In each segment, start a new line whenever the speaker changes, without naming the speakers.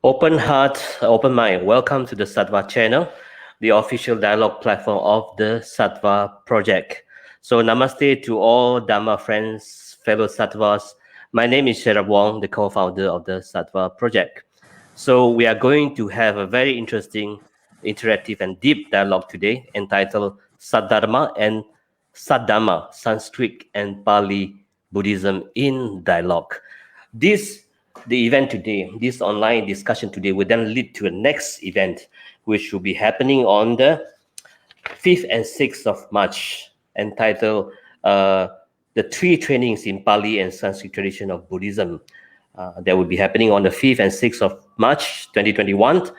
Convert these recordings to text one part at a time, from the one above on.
Open heart, open mind. Welcome to the Sattva channel, the official dialogue platform of the Sattva project. So namaste to all Dharma friends, fellow Sattvas. My name is Sherab Wong, the co-founder of the Sattva project. So we are going to have a very interesting, interactive and deep dialogue today entitled Saddharma and Saddhamma, Sanskrit and Pali Buddhism in dialogue. The event today, this online discussion today, will then lead to a next event, which will be happening on the 5th and 6th of March, entitled The Three Trainings in Pali and Sanskrit Tradition of Buddhism. That will be happening on the 5th and 6th of March 2021,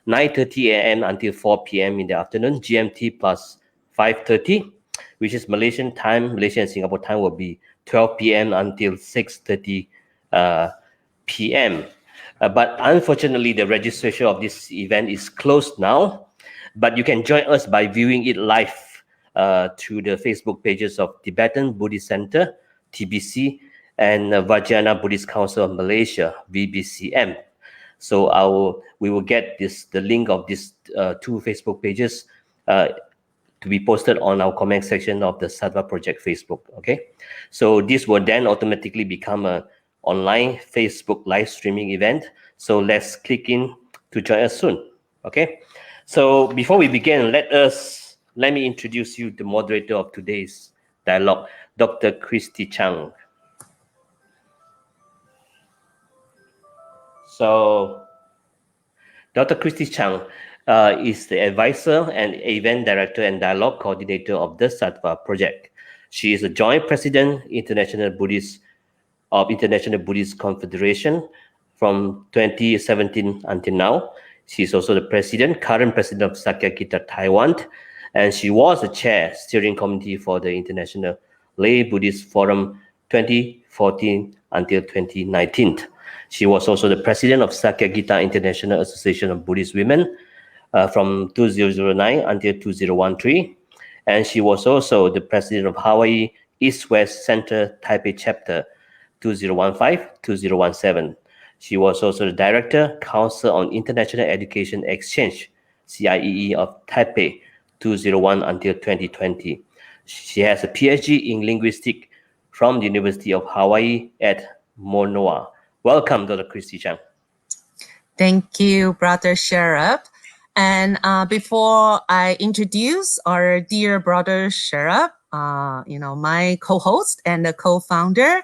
9:30 a.m. until 4 p.m. in the afternoon, GMT plus 5:30, which is Malaysian time. Malaysia and Singapore time will be 12 p.m. until 6:30 p.m. But unfortunately, the registration of this event is closed now. But you can join us by viewing it live through the Facebook pages of Tibetan Buddhist Center, TBC, and Vajrayana Buddhist Council of Malaysia, VBCM. So we will get the link of these two Facebook pages to be posted on our comment section of the Sattva Project Facebook. Okay, so this will then automatically become a online Facebook live streaming event. So let's click in to join us soon. Okay, so before we begin, let me introduce you the moderator of today's dialogue, Dr. Christie Chang. So Dr. Christie Chang is the advisor and event director and dialogue coordinator of the Sattva project. She is a joint president, International Buddhist Confederation from 2017 until now. She is also the current president of Sakya Gita Taiwan, and she was the chair steering committee for the International Lay Buddhist Forum 2014 until 2019. She was also the president of Sakya Gita International Association of Buddhist Women from 2009 until 2013, and she was also the president of Hawaii East-West Center Taipei chapter 2015-2017. She was also the Director, Council on International Education Exchange, CIEE of Taipei, 2001 until 2020. She has a PhD in Linguistics from the University of Hawaii at Manoa. Welcome, Dr. Christie Chang.
Thank you, Brother Sherab. And before I introduce our dear brother Sherab, my co-host and the co-founder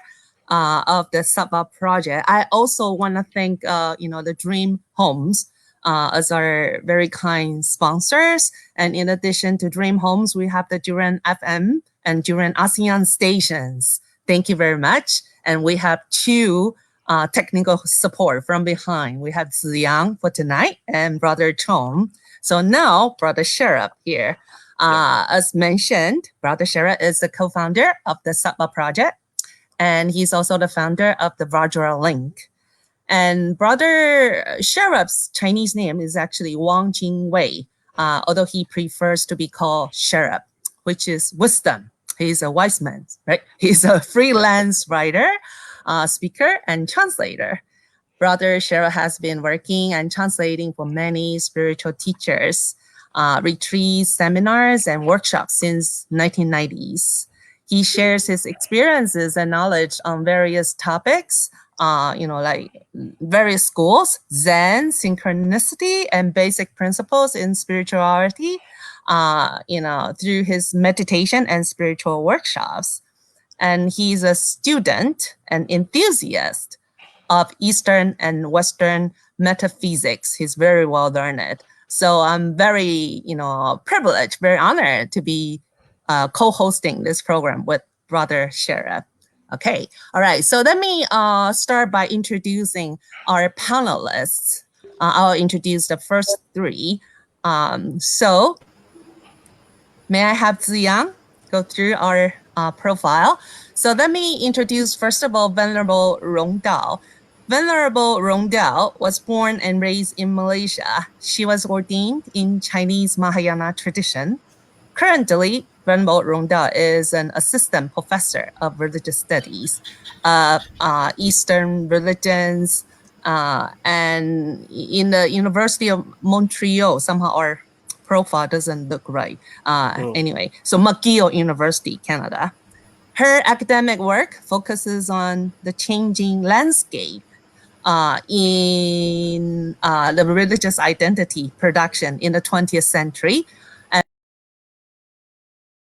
of the Sattva project, I also want to thank the Dream Homes as our very kind sponsors. And in addition to Dream Homes, we have the Duran FM and Duran ASEAN stations. Thank you very much. And we have two technical support from behind. We have Ziyang for tonight and Brother Chong. So now Brother Sherab here. As mentioned, Brother Sherab is the co-founder of the Sattva project, and he's also the founder of the Vajra Link. And Brother Sherab's Chinese name is actually Wang Jingwei, although he prefers to be called Sherab, which is wisdom. He's a wise man, right? He's a freelance writer, speaker, and translator. Brother Sherab has been working and translating for many spiritual teachers, retreats, seminars, and workshops since 1990s. He shares his experiences and knowledge on various topics, like various schools, Zen, synchronicity, and basic principles in spirituality, through his meditation and spiritual workshops. And he's a student and enthusiast of Eastern and Western metaphysics. He's very well learned. So I'm very, privileged, very honored to be co-hosting this program with Brother Sherab. Okay, all right. So let me start by introducing our panelists. I'll introduce the first three. So may I have Ziyang go through our profile? So let me introduce, first of all, Venerable Rongdao. Venerable Rongdao was born and raised in Malaysia. She was ordained in Chinese Mahayana tradition. Currently, Venerable Rongdao is an assistant professor of religious studies of Eastern religions, And in the University of Montreal, somehow our profile doesn't look right. Anyway, so McGill University, Canada. Her academic work focuses on the changing landscape in the religious identity production in the 20th century, and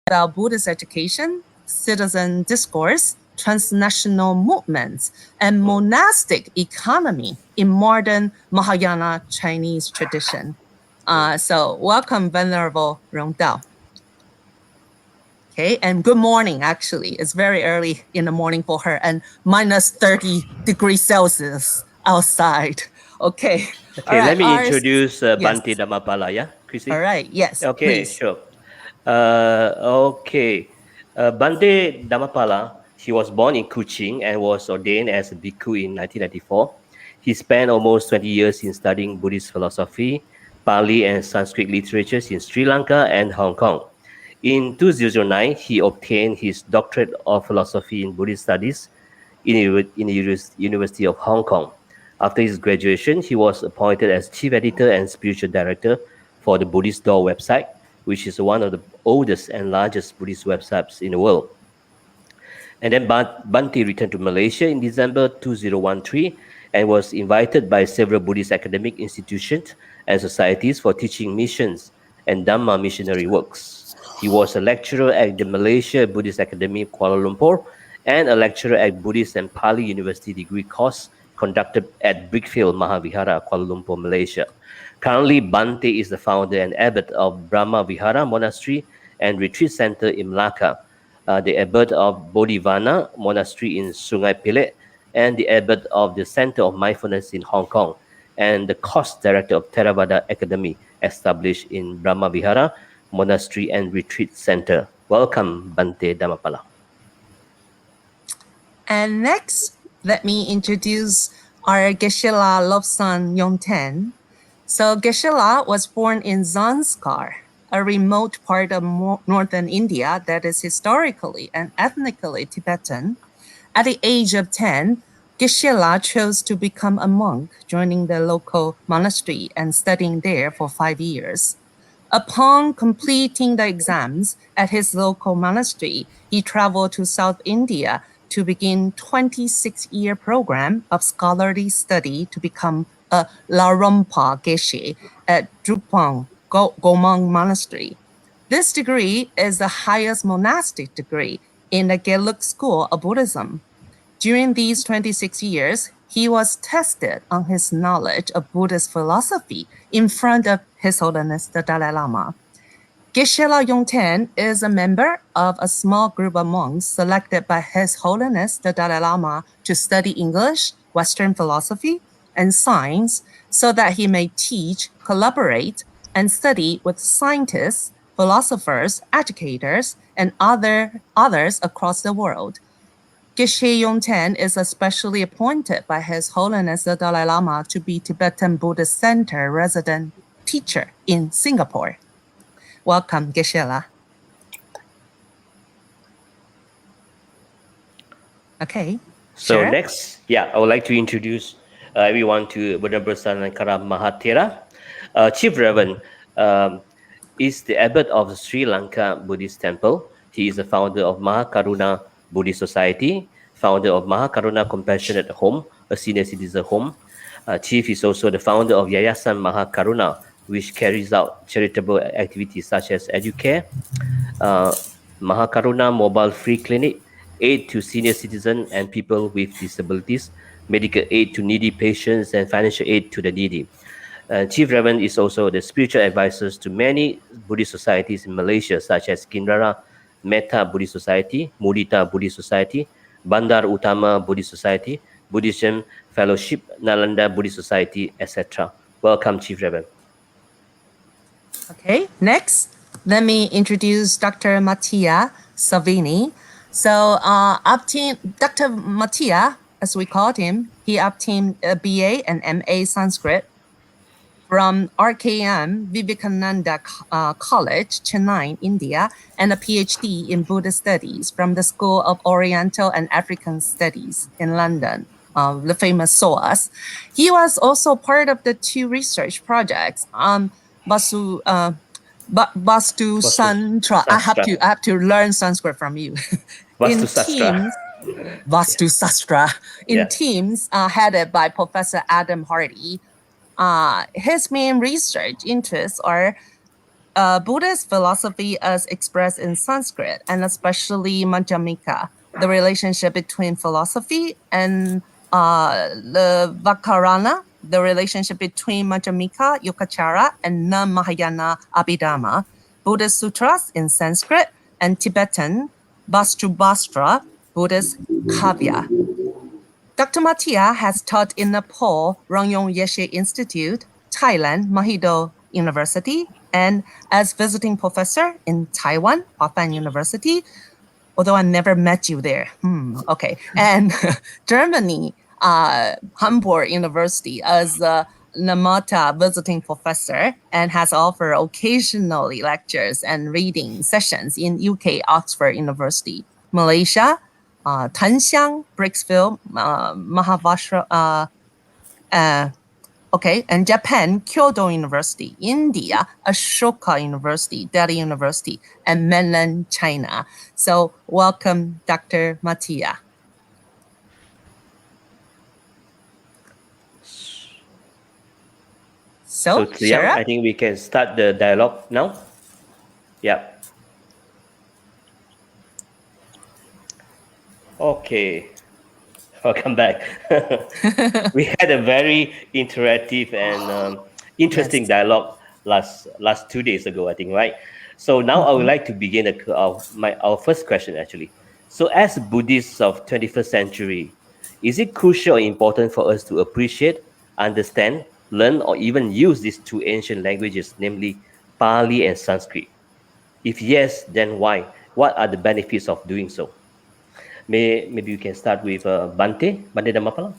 about Buddhist education, citizen discourse, transnational movements, and monastic economy in modern Mahayana Chinese tradition. So welcome, Venerable Rongdao. Okay, and good morning, actually. It's very early in the morning for her and minus 30 degrees Celsius outside. Okay.
Okay, let me
Right,
introduce
yes.
Bhante Dharmapala, yeah, Christie?
All right, yes,
Okay,
please.
sure. Bhante Dharmapala, he was born in Kuching and was ordained as a bhikkhu in 1994. He spent almost 20 years in studying Buddhist philosophy, Pali and Sanskrit literatures in Sri Lanka and Hong Kong. In 2009, he obtained his doctorate of philosophy in Buddhist studies in the University of Hong Kong. After his graduation, he was appointed as chief editor and spiritual director for the Buddhist Door website, which is one of the oldest and largest Buddhist websites in the world. And then Bhante returned to Malaysia in December 2013 and was invited by several Buddhist academic institutions and societies for teaching missions and Dhamma missionary works. He was a lecturer at the Malaysia Buddhist Academy Kuala Lumpur and a lecturer at Buddhist and Pali University degree course conducted at Brickfield Mahavihara, Kuala Lumpur, Malaysia. Currently, Bhante is the founder and abbot of Brahma Vihara Monastery and Retreat Center in Melaka, the abbot of Bodhivana Monastery in Sungai Pelet, and the abbot of the Center of Mindfulness in Hong Kong, and the course director of Theravada Academy, established in Brahma Vihara Monastery and Retreat Center. Welcome, Bhante Dharmapala.
And next, let me introduce our Geshe Yonten. So Geshe was born in Zanskar, a remote part of northern India that is historically and ethnically Tibetan. At the age of 10, Geshe chose to become a monk, joining the local monastery and studying there for 5 years. Upon completing the exams at his local monastery, he traveled to South India to begin 26-year program of scholarly study to become a Larompa Geshe at Drupang Gomang Monastery. This degree is the highest monastic degree in the Gelug school of Buddhism. During these 26 years, he was tested on his knowledge of Buddhist philosophy in front of His Holiness the Dalai Lama. Geshe Yonten is a member of a small group of monks selected by His Holiness the Dalai Lama to study English, Western philosophy, and science so that he may teach, collaborate, and study with scientists, philosophers, educators, and others across the world. Geshe Yonten is especially appointed by His Holiness the Dalai Lama to be Tibetan Buddhist Center resident teacher in Singapore. Welcome, Geshe. Okay.
So
Sherab?
next, I would like to introduce everyone to Venerable Saranankara Mahathera. Chief Reverend is the abbot of the Sri Lanka Buddhist Temple. He is the founder of Mahakaruna Buddhist Society, founder of Mahakaruna Compassionate Home, a senior citizen home. Chief is also the founder of Yayasan Mahakaruna, which carries out charitable activities such as Educare, Mahakaruna Mobile Free Clinic, aid to senior citizens and people with disabilities, medical aid to needy patients, and financial aid to the needy. Chief Reverend is also the spiritual advisors to many Buddhist societies in Malaysia, such as Kinrara Metta Buddhist Society, Mudita Buddhist Society, Bandar Utama Buddhist Society, Buddhism Fellowship, Nalanda Buddhist Society, etc. Welcome, Chief Reverend.
Okay, next, let me introduce Dr. Mattia Salvini. So Dr. Mattia, as we called him, he obtained a BA and MA Sanskrit from RKM Vivekananda College, Chennai, India, and a PhD in Buddhist Studies from the School of Oriental and African Studies in London. the famous SOAS. He was also part of the 2 research projects. Vastu Santra. I have to learn Sanskrit from you.
Vastu
In
Sastra.
teams, Vastu Sastra. In
Yeah.
teams headed by Professor Adam Hardy. His main research interests are Buddhist philosophy as expressed in Sanskrit, and especially Madhyamika, the relationship between philosophy and the Vakarana, the relationship between Madhyamika, Yogacara, and non-Mahayana Abhidharma, Buddhist sutras in Sanskrit, and Tibetan, Vastrubhastra, Buddhist Kavya. Dr. Mattia has taught in Nepal, Rangyong Yeshe Institute, Thailand, Mahidol University, and as visiting professor in Taiwan, Hofan University, although I never met you there. Okay. And Germany, Hamburg University as a Namata visiting professor, and has offered occasionally lectures and reading sessions in UK, Oxford University. Malaysia, Tanxiang, Breaksville, Mahavashra, okay, and Japan, Kyoto University, India, Ashoka University, Delhi University, and mainland China. So welcome, Dr. Mattia. So
Triang, I think we can start the dialogue now. Yeah. Okay. Welcome back. We had a very interactive and interesting dialogue last 2 days ago, I think, right? So now I would like to begin our first question, actually. So as Buddhists of 21st century, is it crucial or important for us to appreciate, understand, learn, or even use these 2 ancient languages, namely Pali and Sanskrit? If yes, then why? What are the benefits of doing so? Maybe you can start with Bante Dharmapala.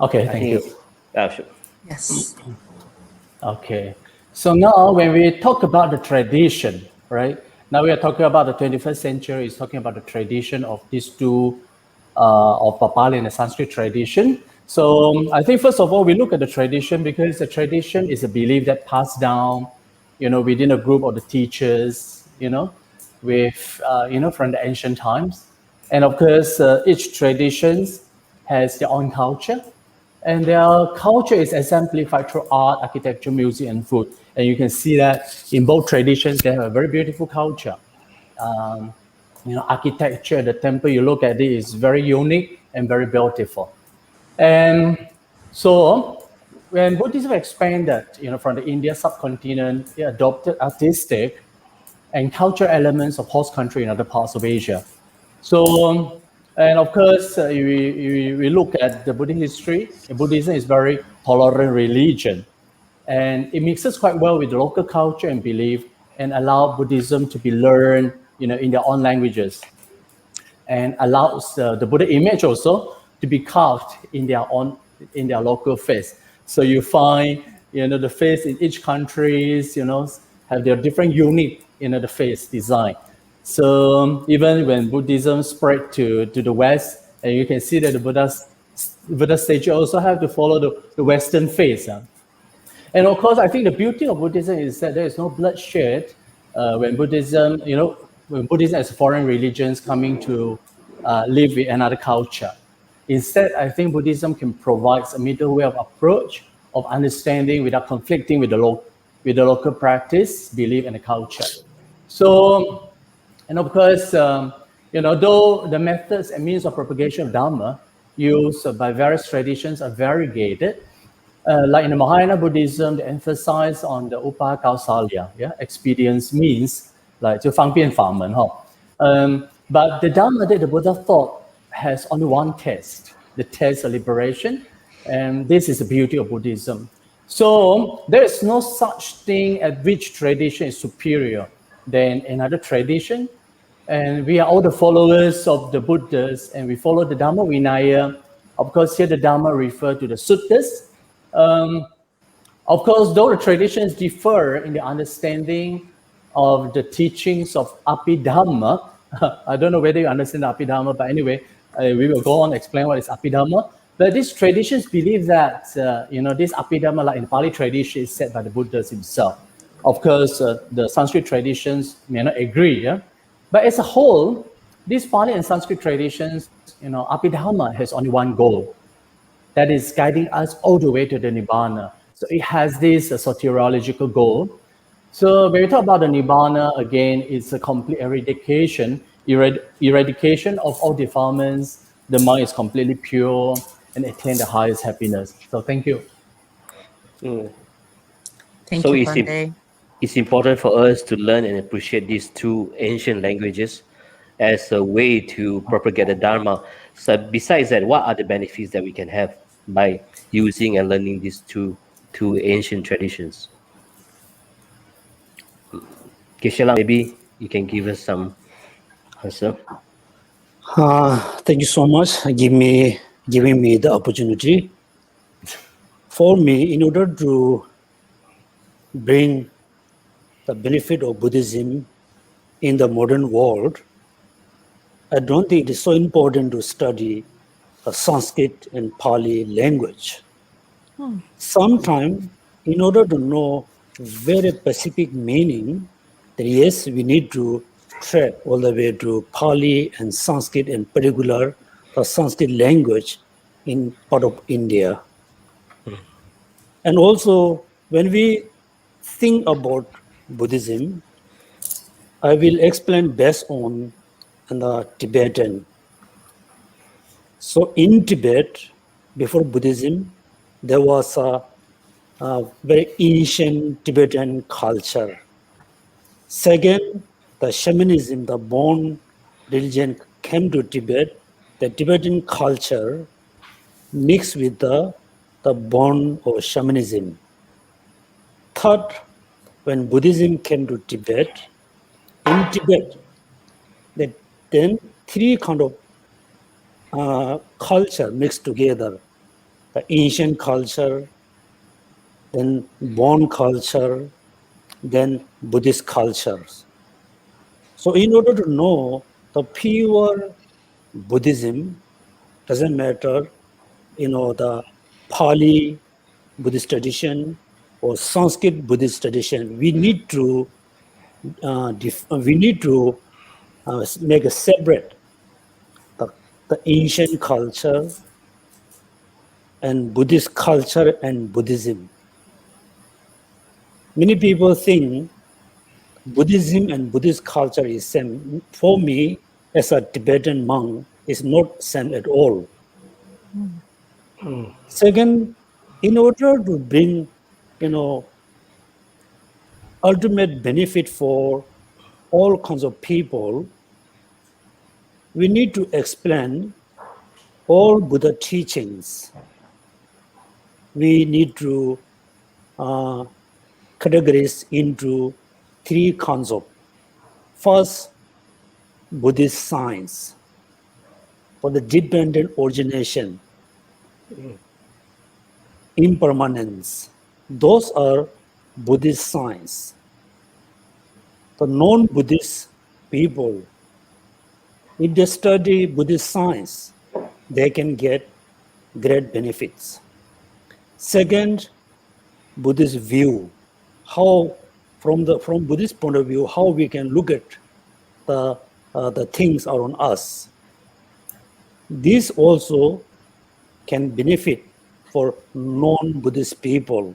Okay, thank you.
Sure.
Yes.
Okay. So now when we talk about the tradition, right? Now we are talking about the 21st century, is talking about the tradition of these 2, of Pali and the Sanskrit tradition. So I think first of all, we look at the tradition because the tradition is a belief that passed down, within a group of the teachers, with, from the ancient times. And of course, each tradition has their own culture. And their culture is exemplified through art, architecture, music, and food. And you can see that in both traditions, they have a very beautiful culture. Architecture, the temple, you look at it, is very unique and very beautiful. And so when Buddhism expanded, from the India subcontinent, it adopted artistic and cultural elements of host country in other parts of Asia. So, and of course, we look at the Buddhist history. Buddhism is very tolerant religion, and it mixes quite well with the local culture and belief, and allow Buddhism to be learned, in their own languages, and allows the Buddha image also to be carved in their local face. So you find, the face in each countries, have their different unique, the face design. So even when Buddhism spread to the West, and you can see that the Buddha statue also have to follow the Western face. And of course, I think the beauty of Buddhism is that there is no bloodshed when Buddhism, when Buddhism as foreign religions coming to live with another culture. Instead, I think Buddhism can provide a middle way of approach of understanding without conflicting with the local practice, belief, and the culture. So, and of course, though the methods and means of propagation of Dharma used by various traditions are variegated, like in the Mahayana Buddhism, they emphasize on the Upa Kausalya, expedience means, like 就方便法门, but the Dharma that the Buddha thought has only one test, the test of liberation, and this is the beauty of Buddhism. So there is no such thing at which tradition is superior than another tradition, and we are all the followers of the Buddhas, and we follow the Dhamma Vinaya. Of course, here the Dhamma refer to the suttas. Of course, though the traditions differ in the understanding, of the teachings of Abhidhamma. I don't know whether you understand Abhidhamma, but anyway, we will go on explain what is Abhidhamma. But these traditions believe that, this Abhidhamma, like in the Pali tradition, is said by the Buddha himself. Of course, the Sanskrit traditions may not agree, yeah? But as a whole, these Pali and Sanskrit traditions, Abhidhamma has only one goal, that is guiding us all the way to the Nibbana. So it has this soteriological goal. So when we talk about the Nibbana, again, it's a complete eradication of all defilements. The mind is completely pure and attain the highest happiness. So thank you.
Thank
So
you, Bhante.
it's important for us to learn and appreciate these two ancient languages as a way to propagate the Dharma. So besides that, what are the benefits that we can have by using and learning these two ancient traditions? Geshe, maybe you can give us some answer.
Thank you so much for giving me the opportunity. For me, in order to bring the benefit of Buddhism in the modern world, I don't think it is so important to study the Sanskrit and Pali language. Sometimes, in order to know very specific meaning, then yes, we need to track all the way to Pali and Sanskrit, in particular the Sanskrit language in part of India. And also, when we think about Buddhism, I will explain based on the Tibetan. So in Tibet, before Buddhism, there was a very ancient Tibetan culture. Second, the shamanism, the Bon religion came to Tibet. The Tibetan culture mixed with the Bon or shamanism. Third, when Buddhism came to Tibet, in Tibet, then three kind of culture mixed together. The ancient culture, then Bon culture, then Buddhist cultures. So in order to know the pure Buddhism, doesn't matter, the Pali Buddhist tradition or Sanskrit Buddhist tradition, we need to make a separate the ancient culture and Buddhist culture and Buddhism. Many people think Buddhism and Buddhist culture is same. For me, as a Tibetan monk, it's not same at all. Second, in order to bring, ultimate benefit for all kinds of people, we need to explain all Buddha teachings. We need to categorize into three concepts. First, Buddhist science for the dependent origination, impermanence. Those are Buddhist science. The non-Buddhist people, if they study Buddhist science, they can get great benefits. Second, Buddhist view, how from Buddhist point of view, how we can look at the things around us. This also can benefit for non-Buddhist people.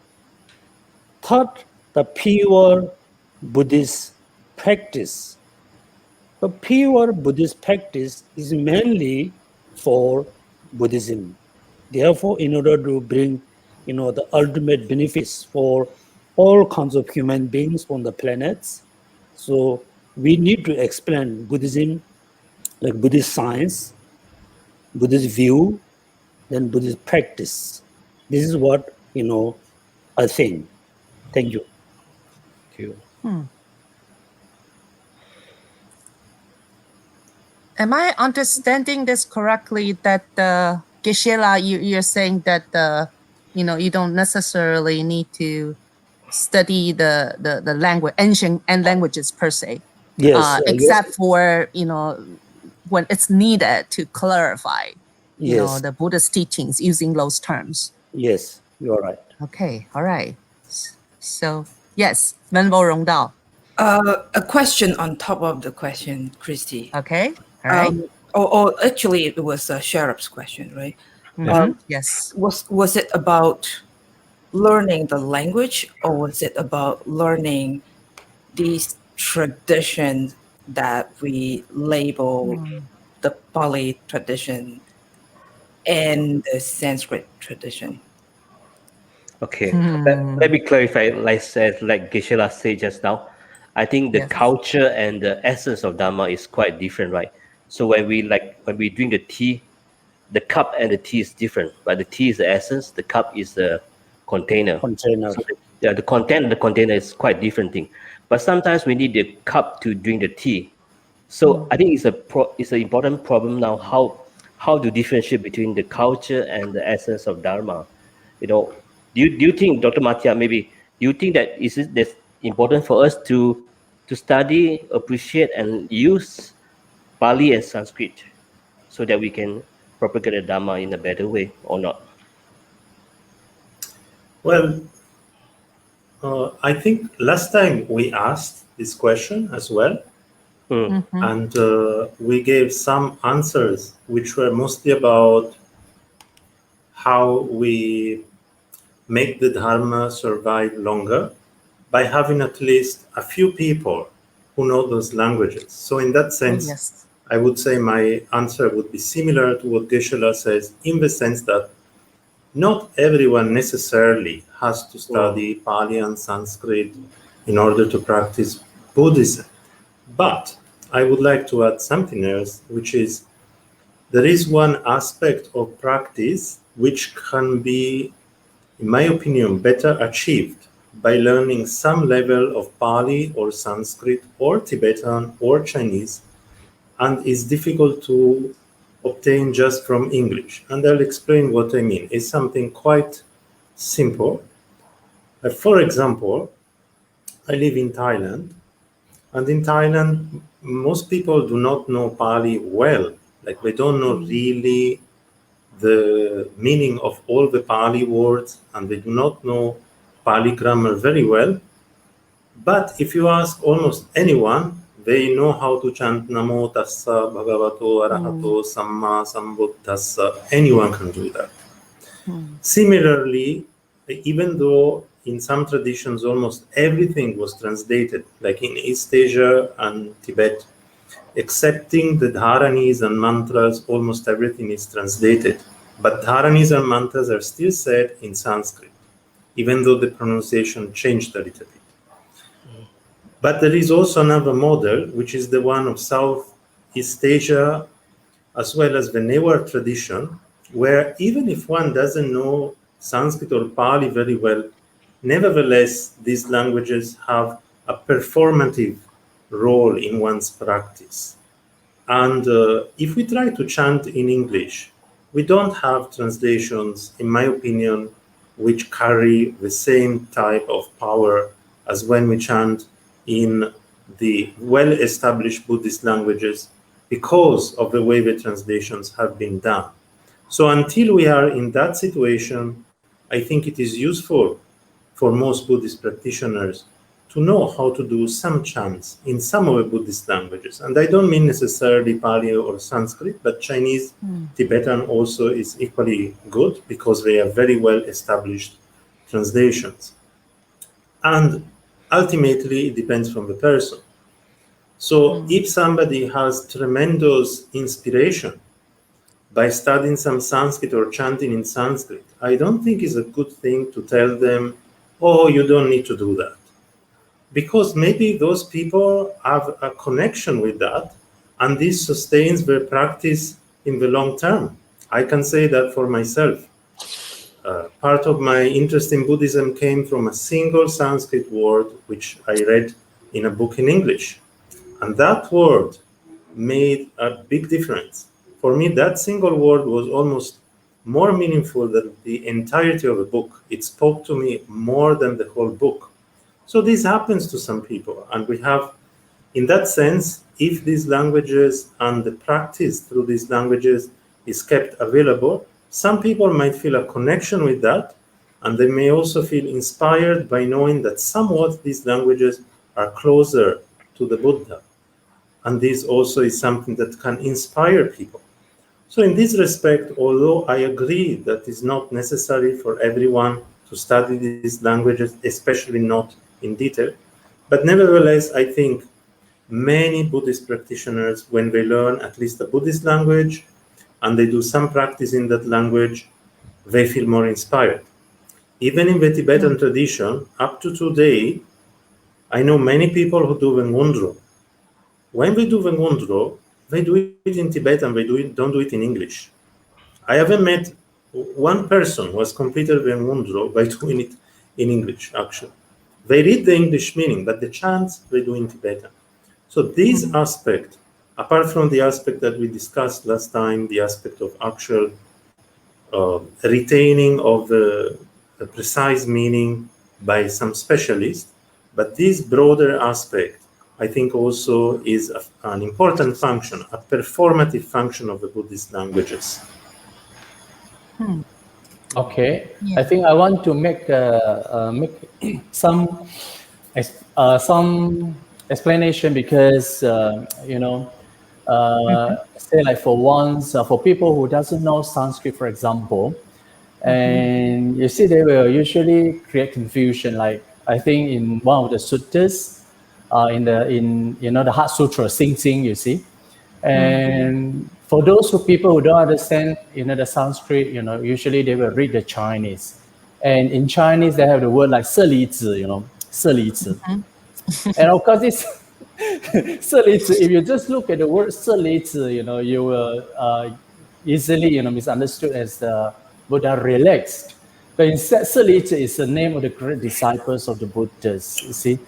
Third, the pure Buddhist practice. The pure Buddhist practice is mainly for Buddhism. Therefore, in order to bring, the ultimate benefits for all kinds of human beings on the planets, so we need to explain Buddhism, like Buddhist science, Buddhist view, then Buddhist practice. This is what, I think. Thank you.
Thank you.
Am I understanding this correctly that Geshe, you're saying that you don't necessarily need to study the language, ancient and languages per se.
Yes.
Except for, when it's needed to clarify,
Yes.
the Buddhist teachings using those terms.
Yes, you are right.
Okay, all right. So, yes, Ven Rongdao.
A question on top of the question, Christie.
Okay, all right.
Or actually, it was Sherab's question, right?
Yes.
Was it about learning the language, or was it about learning these traditions that we label the Pali tradition and the Sanskrit tradition?
Okay, let me clarify. Like Geshe said just now, I think the
Yes.
culture and the essence of Dharma is quite different, right? So when we drink the tea, the cup and the tea is different, right? The tea is the essence, the cup is the container.
Container.
So the content, the container is quite different thing. But sometimes we need the cup to drink the tea. So I think it's an important problem now. How to differentiate between the culture and the essence of Dharma? Do you think, Dr. Mattia, maybe do you think that that's important for us to study, appreciate, and use Pali and Sanskrit so that we can propagate the Dharma in a better way, or not?
Well, I think last time we asked this question as well, and we gave some answers which were mostly about how we make the Dharma survive longer by having at least a few people who know those languages. So in that sense,
Yes.
I would say my answer would be similar to what Geshe says, in the sense that not everyone necessarily has to study Pali and Sanskrit in order to practice Buddhism. But I would like to add something else, which is there is one aspect of practice which can be, in my opinion, better achieved by learning some level of Pali or Sanskrit or Tibetan or Chinese, and is difficult to obtain just from English. And I'll explain what I mean. It's something quite simple. For example, I live in Thailand, and in Thailand, most people do not know Pali well. Like, they don't know really the meaning of all the Pali words, and they do not know Pali grammar very well. But if you ask almost anyone, they know how to chant Namo Tassa Bhagavato Arahato Samma Sambuddhassa. Anyone can do that. Similarly, even though in some traditions almost everything was translated, like in East Asia and Tibet, excepting the dharanis and mantras, almost everything is translated. But dharanis and mantras are still said in Sanskrit, even though the pronunciation changed a little bit. But there is also another model, which is the one of Southeast Asia, as well as the Newar tradition, where even if one doesn't know Sanskrit or Pali very well, nevertheless, these languages have a performative role in one's practice. And if we try to chant in English, we don't have translations, in my opinion, which carry the same type of power as when we chant in the well-established Buddhist languages, because of the way the translations have been done. So until we are in that situation, I think it is useful for most Buddhist practitioners to know how to do some chants in some of the Buddhist languages. And I don't mean necessarily Pali or Sanskrit, but Chinese, Tibetan also is equally good, because they are very well-established translations. And ultimately, it depends from the person. So if somebody has tremendous inspiration by studying some Sanskrit or chanting in Sanskrit, I don't think it's a good thing to tell them, oh, you don't need to do that. Because maybe those people have a connection with that, and this sustains their practice in the long term. I can say that for myself. Part of my interest in Buddhism came from a single Sanskrit word which I read in a book in English. And that word made a big difference. For me, that single word was almost more meaningful than the entirety of the book. It spoke to me more than the whole book. So this happens to some people, and we have, in that sense, if these languages and the practice through these languages is kept available, some people might feel a connection with that, and they may also feel inspired by knowing that somewhat these languages are closer to the Buddha. And this also is something that can inspire people. So in this respect, although I agree that it's not necessary for everyone to study these languages, especially not in detail, but nevertheless, I think many Buddhist practitioners, when they learn at least a Buddhist language and they do some practice in that language, they feel more inspired. Even in the Tibetan tradition, up to today, I know many people who do Ven Rongdao. When they do Ven Rongdao, they do it in Tibetan, don't do it in English. I haven't met one person who has completed Ven Rongdao by doing it in English, actually. They read the English meaning, but the chants they do in Tibetan. So this aspect, apart from the aspect that we discussed last time, the aspect of actual retaining of the precise meaning by some specialist, but this broader aspect, I think also is an important function, a performative function of the Buddhist languages.
Okay, I think I want to make some explanation because say like for once for people who doesn't know Sanskrit, for example, and you see they will usually create confusion. Like I think in one of the suttas, in the Heart Sutra, Sing Sing, you see. And for those people who don't understand, the Sanskrit, usually they will read the Chinese. And in Chinese, they have the word like 舍利子, 舍利子. And of course, this 舍利子, if you just look at the word 舍利子, you will easily, misunderstood as the Buddha relaxed. But instead, 舍利子 is the name of the great disciples of the Buddhas, you see.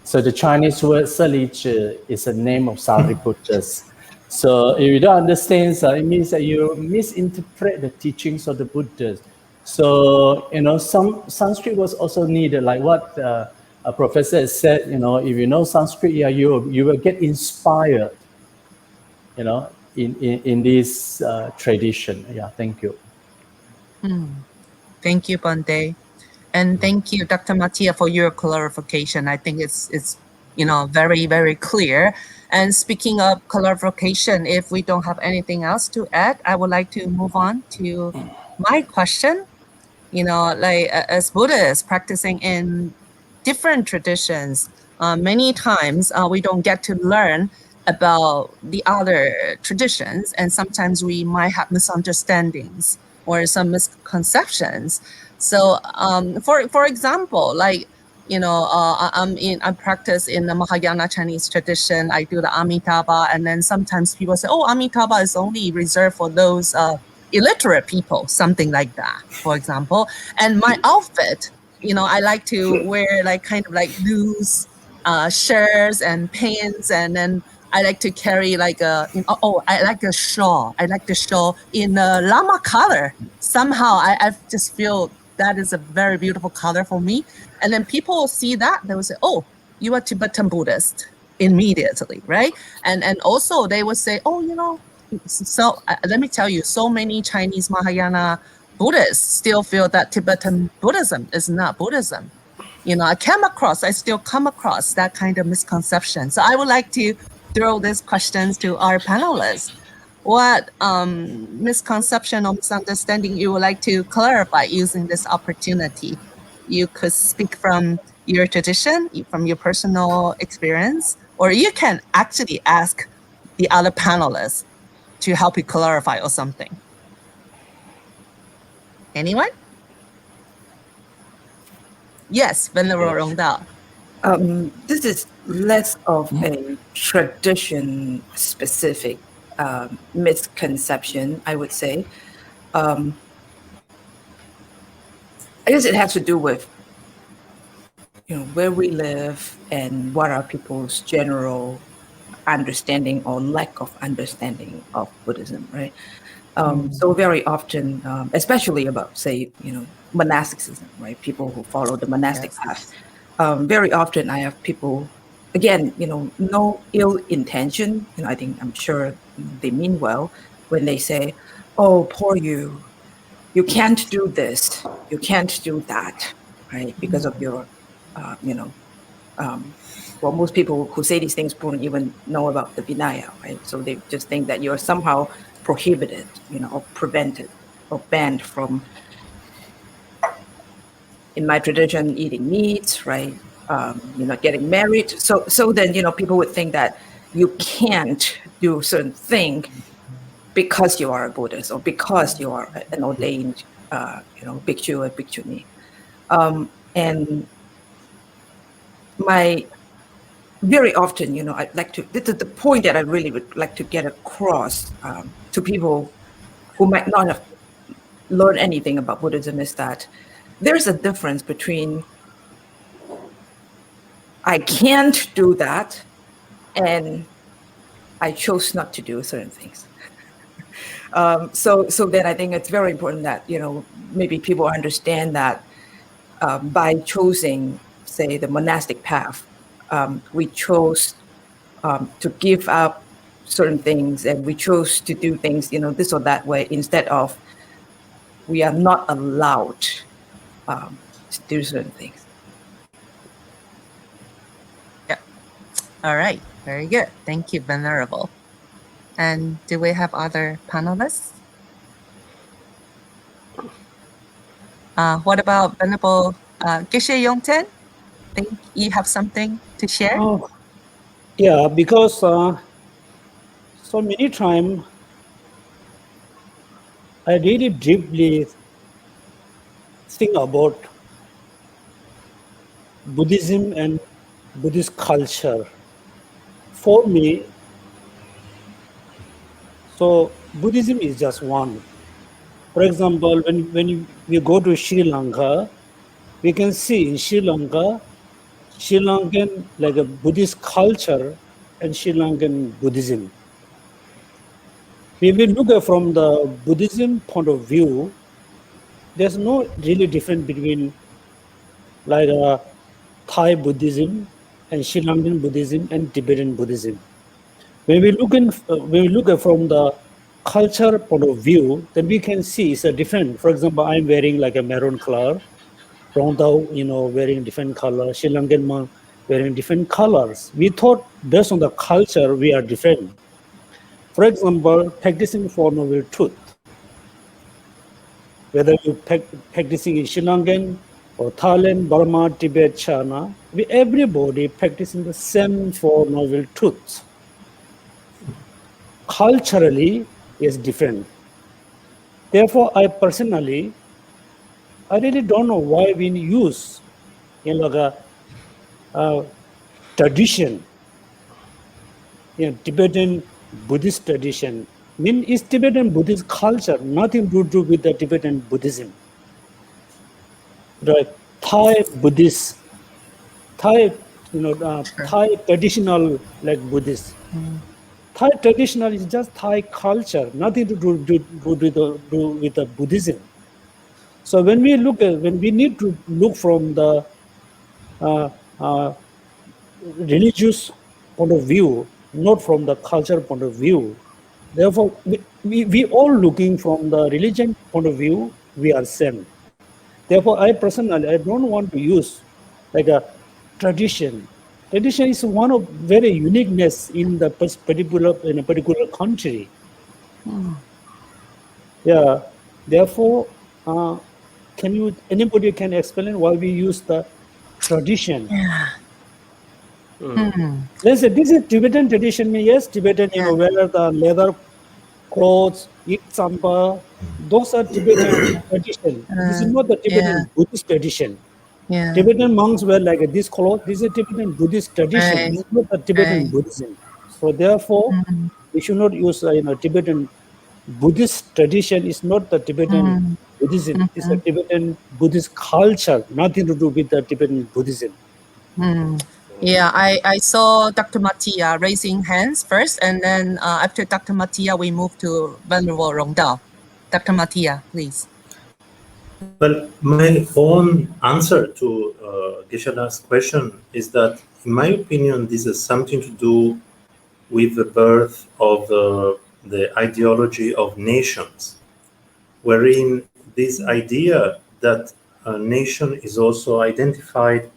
So the Chinese word 舍利子 is the name of Sariputtras. So if you don't understand, it means that you misinterpret the teachings of the Buddhas. So, some Sanskrit was also needed, like what a professor said, if you know Sanskrit, you will get inspired, in this tradition. Yeah, thank you.
Thank you, Bande. And thank you, Dr. Mattia, for your clarification. I think it's very, very clear. And speaking of clarification, if we don't have anything else to add, I would like to move on to my question. As Buddhists practicing in different traditions, many times we don't get to learn about the other traditions, and sometimes we might have misunderstandings or some misconceptions. So, for example, I practice in the Mahayana Chinese tradition. I do the Amitabha, and then sometimes people say, "Oh, Amitabha is only reserved for those illiterate people," something like that, for example. And my outfit, I like to wear loose shirts and pants, and then I like to carry I like a shawl. I like the shawl in a llama color. Somehow, I just feel that is a very beautiful color for me. And then people will see that, they will say, "Oh, you are Tibetan Buddhist," immediately, right? And also they will say, "Oh, so let me tell you, so many Chinese Mahayana Buddhists still feel that Tibetan Buddhism is not Buddhism." I still come across that kind of misconception. So I would like to throw these questions to our panelists. What misconception or misunderstanding you would like to clarify using this opportunity? You could speak from your tradition, from your personal experience, or you can actually ask the other panelists to help you clarify or something. Anyone? Yes, Ven Rongdao.
This is less of a tradition-specific misconception, I would say. I guess it has to do with, where we live and what are people's general understanding or lack of understanding of Buddhism, right? So very often, especially about, say, monasticism, right? People who follow the monastic path. very often I have people, again, no ill intention. I'm sure they mean well when they say, "Oh, poor you, you can't do this, you can't do that," right? Because of your, well, most people who say these things don't even know about the Vinaya, right? So they just think that you're somehow prohibited, or prevented or banned from, in my tradition, eating meat, right? Getting married. So then, people would think that you can't do certain thing because you are a Buddhist or because you are an ordained, bhikshu or bhikshuni. And very often, I'd like to, the point that I really would like to get across to people who might not have learned anything about Buddhism is that there's a difference between I can't do that and I chose not to do certain things. So then I think it's very important that, maybe people understand that by choosing, say, the monastic path, we chose to give up certain things, and we chose to do things, this or that way, instead of we are not allowed to do certain things.
Yeah. All right. Very good. Thank you, Venerable. And do we have other panelists? What about Venerable Geshe Yonten? Think you have something to share?
Yeah, because so many times I really deeply think about Buddhism and Buddhist culture. For me, so Buddhism is just one. For example, when we go to Sri Lanka, we can see in Sri Lanka, Sri Lankan like a Buddhist culture and Sri Lankan Buddhism. When we look at from the Buddhism point of view, there's no really difference between like Thai Buddhism and Sri Lankan Buddhism and Tibetan Buddhism. When we look at from the culture point of view, then we can see it's a different. For example, I'm wearing like a maroon color, Rongdao, wearing different color, Sri Lankan monk wearing different colors. We thought based on the culture, we are different. For example, practicing Four Noble Truth. Whether you practicing in Sri Lankan or Thailand, Burma, Tibet, China, everybody practicing the same Four Noble Truths. Culturally is different. Therefore, I really don't know why we use tradition, Tibetan Buddhist tradition. Is Tibetan Buddhist culture nothing to do with the Tibetan Buddhism. The Thai Buddhist, Thai traditional like Buddhist. Thai traditional is just Thai culture, nothing to do with the Buddhism. So when we need to look from the religious point of view, not from the culture point of view. Therefore, we all looking from the religion point of view, we are same. Therefore, I don't want to use like a tradition. Tradition is one of very uniqueness in a particular country. Yeah. Therefore, anybody can explain why we use the tradition?
Yeah.
Let's say this is Tibetan tradition. Yes, Tibetan, wear the leather clothes, eat sampa. Those are Tibetan tradition. This is not the Tibetan Buddhist tradition.
Yeah.
Tibetan monks wear like this cloth. This is Tibetan Buddhist tradition.
Right.
This is not the Tibetan Buddhism. So therefore, we should not use Tibetan Buddhist tradition. Is not the Tibetan Buddhism. It's a Tibetan Buddhist culture. Nothing to do with the Tibetan Buddhism.
Yeah, I saw Dr. Mattia raising hands first, and then after Dr. Mattia, we move to Ven Rongdao. Dr. Mattia, please.
Well, my own answer to Geshe last question is that, in my opinion, this has something to do with the birth of the ideology of nations, wherein this idea that a nation is also identified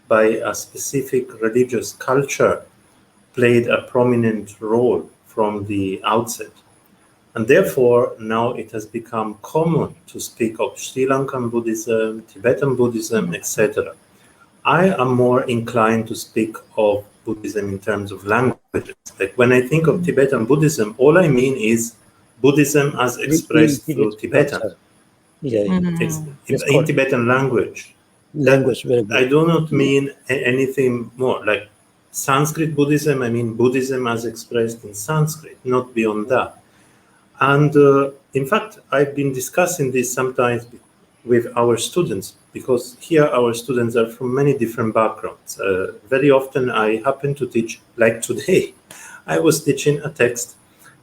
by a specific religious culture played a prominent role from the outset. And therefore, now it has become common to speak of Sri Lankan Buddhism, Tibetan Buddhism, etc. I am more inclined to speak of Buddhism in terms of languages. Like when I think of Tibetan Buddhism, all I mean is Buddhism as expressed through Tibetan. It's in Tibetan language.
Language, very good.
I do not mean anything more. Like Sanskrit Buddhism, I mean Buddhism as expressed in Sanskrit, not beyond that. And in fact, I've been discussing this sometimes with our students, because here our students are from many different backgrounds. Very often I happen to teach, like today, I was teaching a text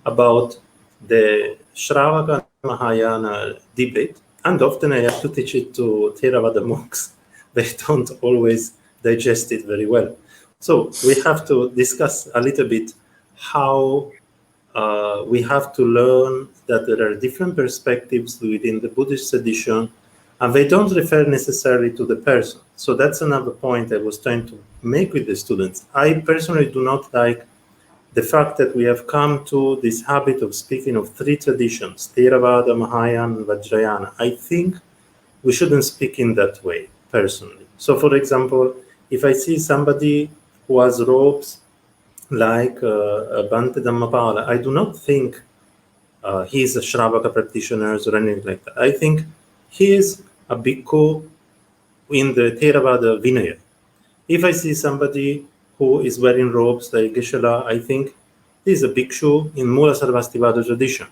about the Shravaka Mahayana debate, and often I have to teach it to Theravada monks. They don't always digest it very well. So we have to discuss a little bit how we have to learn that there are different perspectives within the Buddhist tradition, and they don't refer necessarily to the person. So that's another point I was trying to make with the students. I personally do not like the fact that we have come to this habit of speaking of three traditions, Theravada, Mahayana, and Vajrayana. I think we shouldn't speak in that way, personally. So for example, if I see somebody who has robes like Ven Dharmapala, I do not think he is a Shravaka practitioner or anything like that. I think he is a bhikkhu in the Theravada Vinaya. If I see somebody who is wearing robes like Geshe-la, I think he is a bhikshu in Mula Sarvastivada tradition.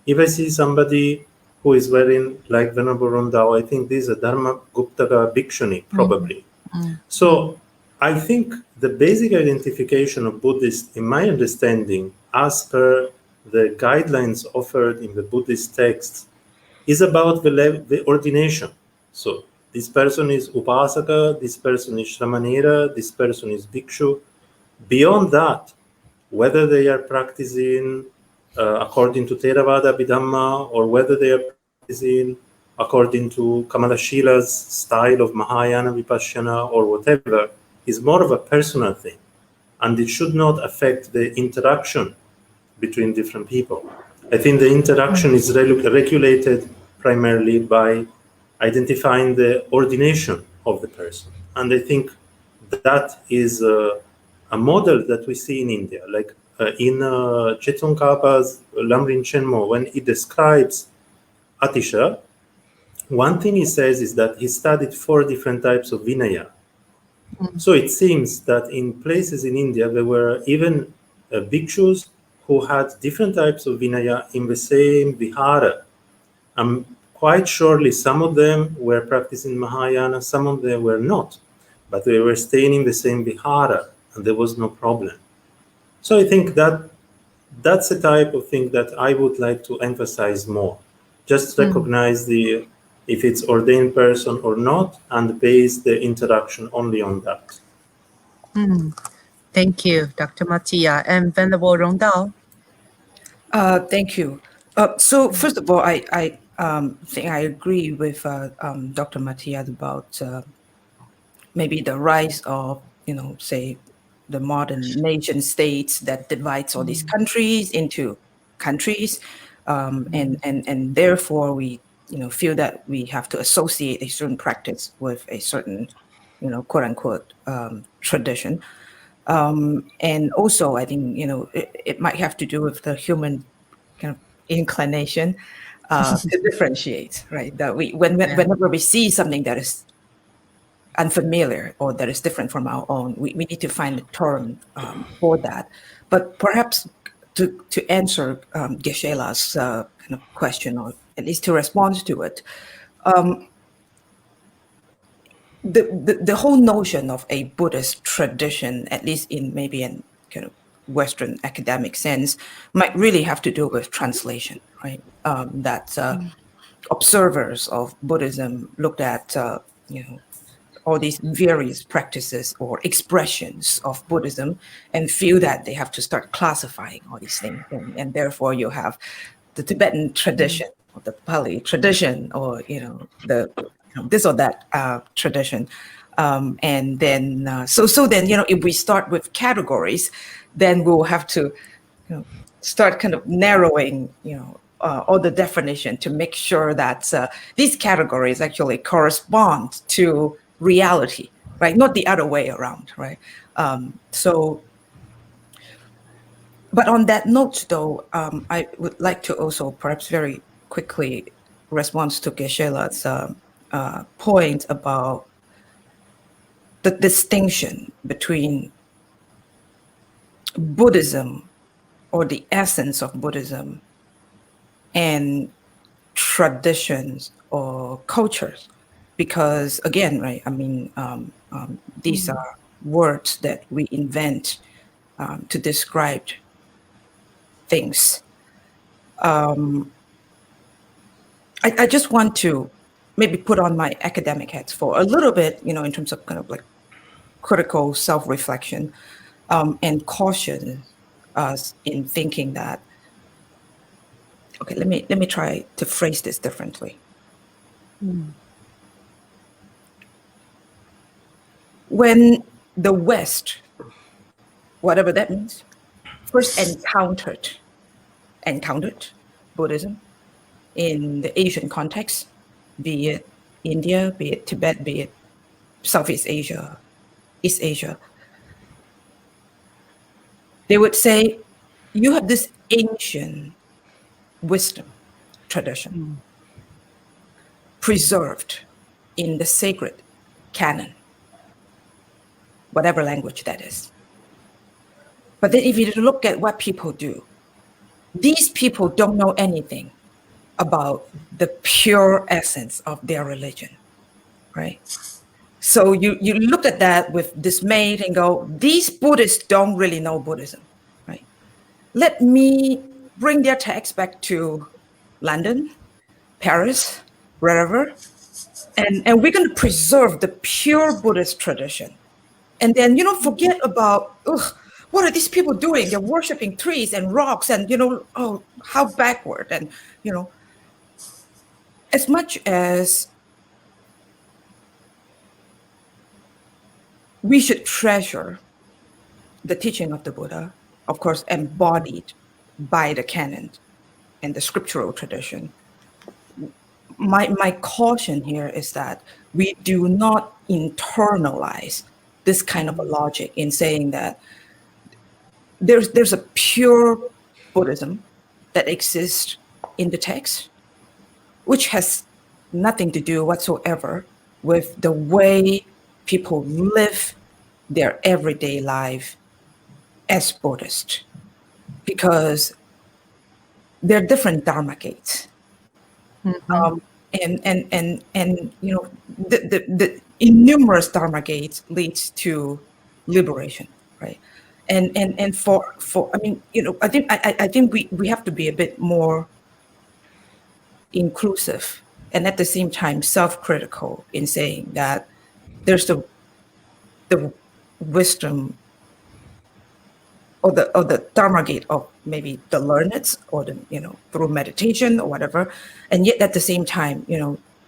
If I see somebody who is wearing like Venerable Rongdao, I think this is a Dharma Guptaka bhikshuni, probably. So I think the basic identification of Buddhist, in my understanding, as per the guidelines offered in the Buddhist texts, is about the ordination. So this person is Upasaka, this person is Shramanera, this person is Bhikshu. Beyond that, whether they are practicing according to Theravada Abhidhamma, or whether they are practicing according to Kamalashila's style of Mahayana Vipassana or whatever, is more of a personal thing. And it should not affect the interaction between different people. I think the interaction is regulated primarily by identifying the ordination of the person. And I think that is a model that we see in India. Like in Chetong Kapa's Lamrin Chenmo, when he describes Atisha, one thing he says is that he studied 4 different types of Vinaya. So it seems that in places in India, there were even bhikshus who had different types of Vinaya in the same vihara. Quite surely some of them were practicing Mahayana, some of them were not, but they were staying in the same vihara, and there was no problem. So I think that that's a type of thing that I would like to emphasize more. Just recognize if it's ordained person or not, and base the interaction only on that.
Thank you, Dr. Mattia. And Venerable Rongdao.
Thank you. So first of all, I think I agree with Dr. Mattia about maybe the rise of, say, the modern nation states that divides all these countries into countries, and therefore we feel that we have to associate a certain practice with a certain quote unquote tradition, and also I think it might have to do with the human kind of inclination to differentiate, right? That whenever we see something that is unfamiliar or that is different from our own, we need to find a term for that. But perhaps to answer Geshe-la's kind of question, or at least to respond to it, the whole notion of a Buddhist tradition, at least in maybe an kind of Western academic sense, might really have to do with translation, right? observers of Buddhism looked at, all these various practices or expressions of Buddhism and feel that they have to start classifying all these things. And therefore you have the Tibetan tradition, or the Pali tradition, or, this or that tradition. And then, so then, if we start with categories, then we'll have to start kind of narrowing, all the definition to make sure that these categories actually correspond to reality, right? Not the other way around, right? But on that note, though, I would like to also perhaps very quickly respond to Geshe-la's point about the distinction between Buddhism, or the essence of Buddhism, and traditions or cultures. Because again, right, I mean, these are words that we invent to describe things. I just want to maybe put on my academic hats for a little bit, in terms of kind of like critical self-reflection, and caution us in thinking that, okay, let me try to phrase this differently. When the West, whatever that means, first encountered Buddhism in the Asian context, be it India, be it Tibet, be it Southeast Asia, East Asia, they would say, you have this ancient wisdom tradition preserved in the sacred canon, whatever language that is. But then if you look at what people do, these people don't know anything about the pure essence of their religion, right? So you look at that with dismay and go, these Buddhists don't really know Buddhism, right? Let me bring their text back to London, Paris, wherever, and we're going to preserve the pure Buddhist tradition. And then, forget about, what are these people doing? They're worshiping trees and rocks and, oh, how backward. And, as much as we should treasure the teaching of the Buddha, of course, embodied by the canon and the scriptural tradition, my caution here is that we do not internalize this kind of a logic in saying that there's a pure Buddhism that exists in the text, which has nothing to do whatsoever with the way people live their everyday life as Buddhists, because they're different Dharma gates. And the innumerous Dharma gates leads to liberation, right? And for I mean, I think we have to be a bit more inclusive and at the same time self-critical in saying that there's the wisdom or the Dharma gate of maybe the learned or the through meditation or whatever, and yet at the same time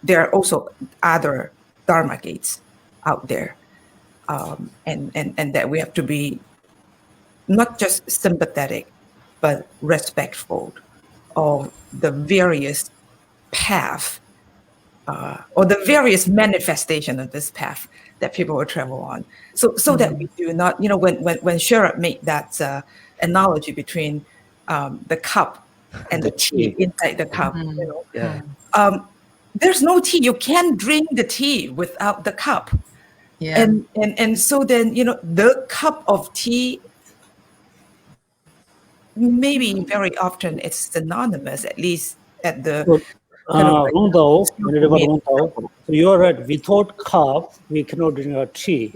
there are also other Dharma gates out there, and that we have to be not just sympathetic but respectful of the various path or the various manifestation of this path that people will travel on, so that we do not, when Sherab made that analogy between the cup and the tea inside the cup, there's no tea. You can't drink the tea without the cup. And so then the cup of tea, maybe very often it's synonymous, at least at the
Rongdao, so you are right. Without cup, we cannot drink a tea.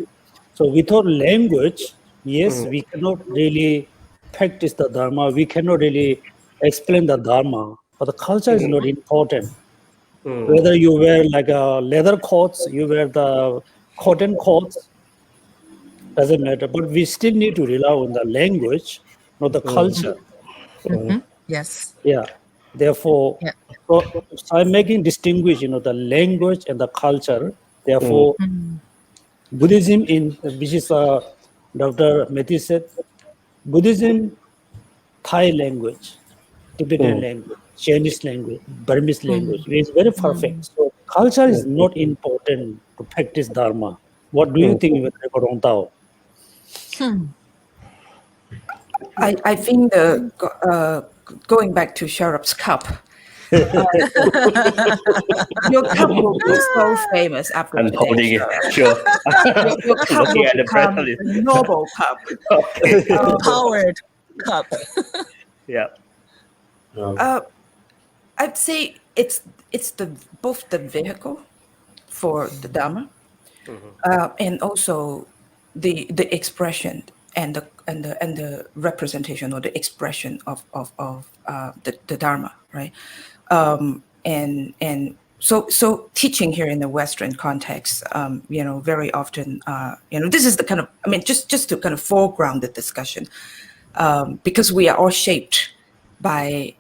So without language, yes, we cannot really practice the Dharma. We cannot really explain the Dharma. But the culture is not important. Whether you wear like a leather coats, you wear the cotton coats, doesn't matter. But we still need to rely on the language, not the culture.
Yes.
Yeah. Therefore,
Yeah.
so I'm making distinguish, the language and the culture. Therefore, Buddhism which is Dr. Mattia said, Buddhism, Thai language, Tibetan language, Chinese language, Burmese language is very perfect. So culture is not important to practice Dharma. What do you think, Ven Rongdao?
I think going back to Sherab's cup, your cup will be so famous after
I'm
today.
holding it.
Sherab.
Sure.
Your cup
Looking
will
at the
become
bracelet.
a noble cup.
Okay.
Empowered cup.
Yeah.
I'd say it's both the vehicle for the Dhamma, and also the expression and the representation or the expression of the Dharma, right? And so teaching here in the Western context, very often, this is the kind of, just to kind of foreground the discussion, because we are all shaped by,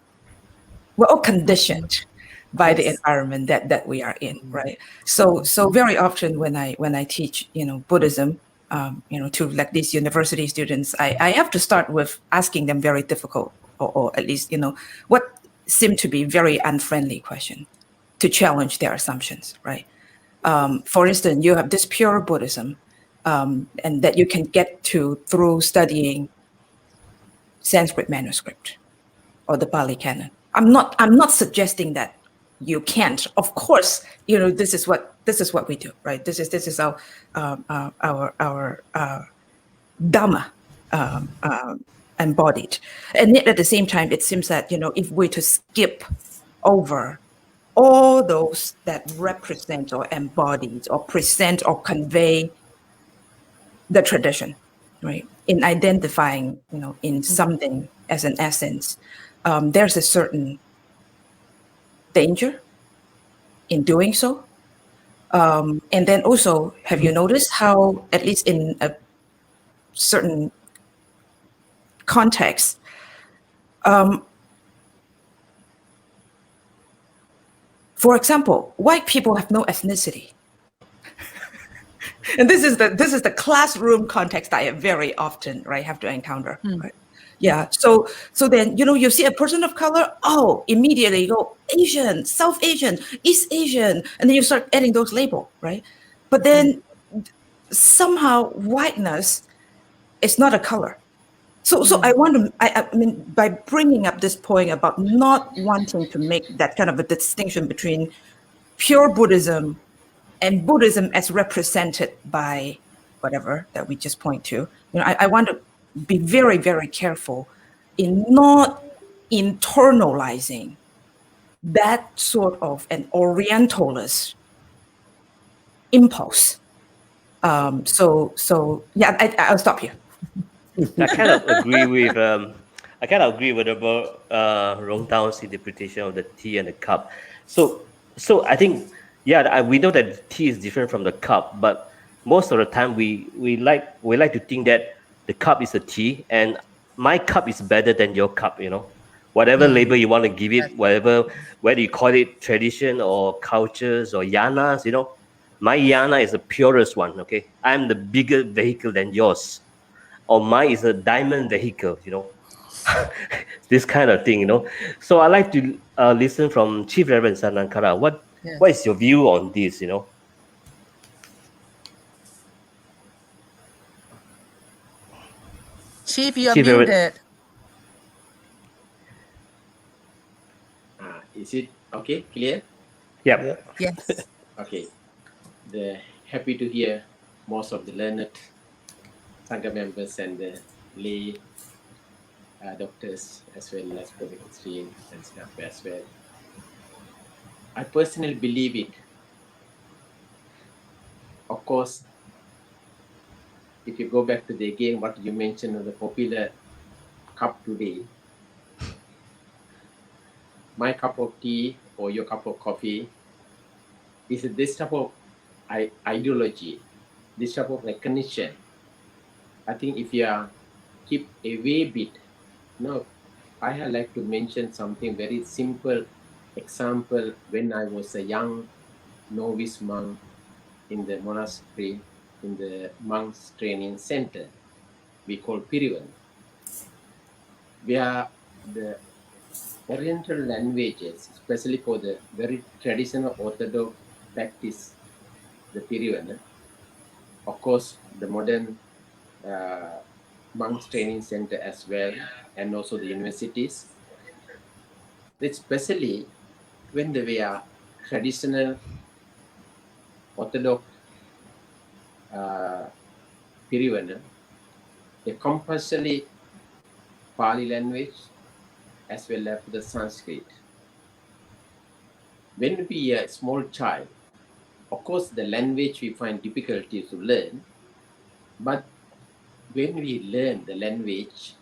we're all conditioned by the environment that we are in, right? So very often when I teach, Buddhism, to like these university students, I have to start with asking them very difficult, or at least, what seem to be very unfriendly question to challenge their assumptions, right? For instance, you have this pure Buddhism, and that you can get to through studying Sanskrit manuscript or the Pali canon. I'm not suggesting that you can't. Of course, this is what we do, right? This is our Dhamma embodied, and yet at the same time, it seems that if we're to skip over all those that represent or embodied or present or convey the tradition, right? In identifying, in something as an essence, there's a certain danger in doing so. And then also, have you noticed how, at least in a certain context, for example, white people have no ethnicity. And this is the classroom context I very often, right, have to encounter. Right? Yeah. So then, you see a person of color, immediately you go Asian, South Asian, East Asian, and then you start adding those labels, right? But then somehow whiteness is not a color. So I mean, by bringing up this point about not wanting to make that kind of a distinction between pure Buddhism and Buddhism as represented by whatever that we just point to, I want to be very, very careful in not internalizing that sort of an Orientalist impulse. So yeah, I'll stop here.
I kind of agree with about Rongdao's interpretation of the tea and the cup. So I think we know that the tea is different from the cup, but most of the time we like to think that the cup is a tea and my cup is better than your cup. Whatever label you want to give it, whether you call it tradition or cultures or yanas, my yana is the purest one. Okay, I'm the bigger vehicle than yours. Or mine is a diamond vehicle, this kind of thing, So I like to listen from Chief Reverend Saranankara. What is your view on this,
Chief, you're
Chief
muted.
Is it okay? Clear?
Yeah.
Yes.
Okay. Happy to hear most of the learned Sangha members and the lay doctors as well as political stream and stuff as well. I personally believe it. Of course, if you go back to what you mentioned of the popular cup today, my cup of tea or your cup of coffee is this type of ideology, this type of recognition. I think if you are keep away bit, now I had like to mention something very simple example. When I was a young novice monk in the monastery, in the monks training center, we call Pirivan, where the Oriental languages, especially for the very traditional Orthodox practice, the Pirivan, of course, the modern monks training center as well, and also the universities, especially when they were traditional Orthodox Pirivan, they compulsory Pali language as well as the Sanskrit. When we are a small child, of course, the language we find difficulty to learn, but when we learn the language,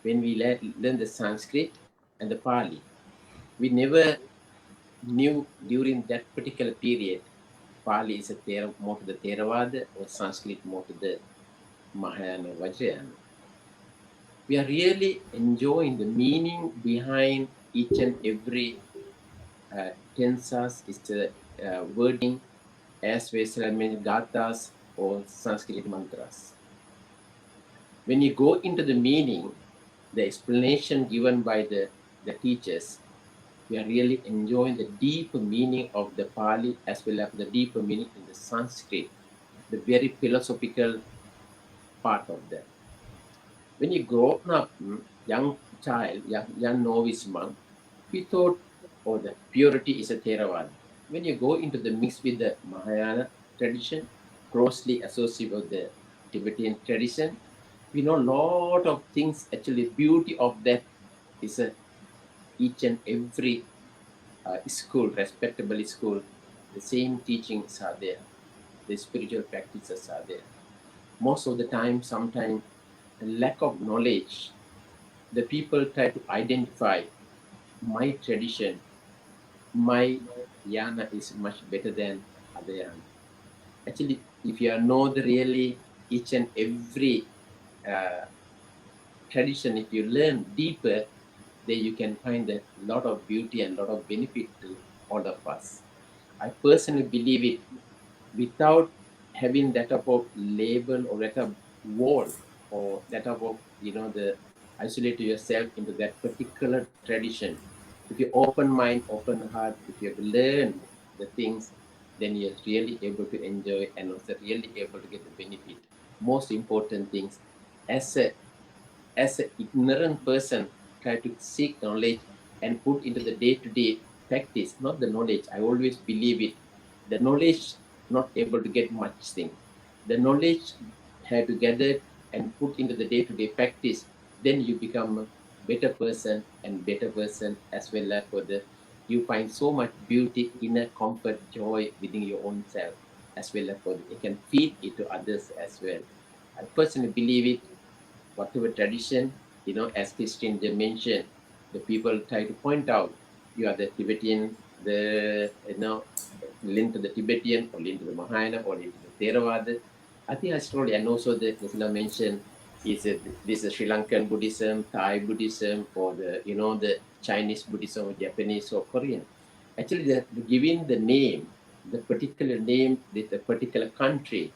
when we learn the Sanskrit and the Pali, we never knew during that particular period, Pali is more to the Theravada or Sanskrit more to the Mahayana Vajrayana. We are really enjoying the meaning behind each and every tensas, is the wording, as well as gathas or Sanskrit mantras. When you go into the meaning, the explanation given by the teachers, we are really enjoying the deep meaning of the Pali as well as the deeper meaning in the Sanskrit, the very philosophical part of that. When you grow up, young child, young novice monk, we thought, oh, the purity is a Theravada. When you go into the mix with the Mahayana tradition, closely associated with the Tibetan tradition, we know a lot of things. Actually, beauty of that is each and every school, respectable school, the same teachings are there, the spiritual practices are there. Most of the time, sometimes, lack of knowledge, the people try to identify my tradition, my yana is much better than other yana. Actually, if you know the really each and every tradition, if you learn deeper, then you can find a lot of beauty and a lot of benefit to all of us. I personally believe it. Without having that type of label or that type of wall or that type of, the isolate yourself into that particular tradition. If you open mind, open heart, if you have learned the things, then you're really able to enjoy and also really able to get the benefit. Most important things, as a ignorant person, try to seek knowledge and put into the day-to-day practice, not the knowledge. I always believe it. The knowledge not able to get much thing. The knowledge have to gather and put into the day-to-day practice. Then you become a better person and better person as well as for the, you find so much beauty, inner comfort, joy within your own self as well as for the, you can feed it to others as well. I personally believe it. Whatever tradition, as Christian mentioned, the people try to point out, you are the Tibetan, the, linked to the Tibetan or linked to the Mahayana or linked to the Theravada. I think astrology, and also the Islam mentioned, is this is Sri Lankan Buddhism, Thai Buddhism, or the Chinese Buddhism or Japanese or Korean. Actually, the giving the name, the particular name, the particular country,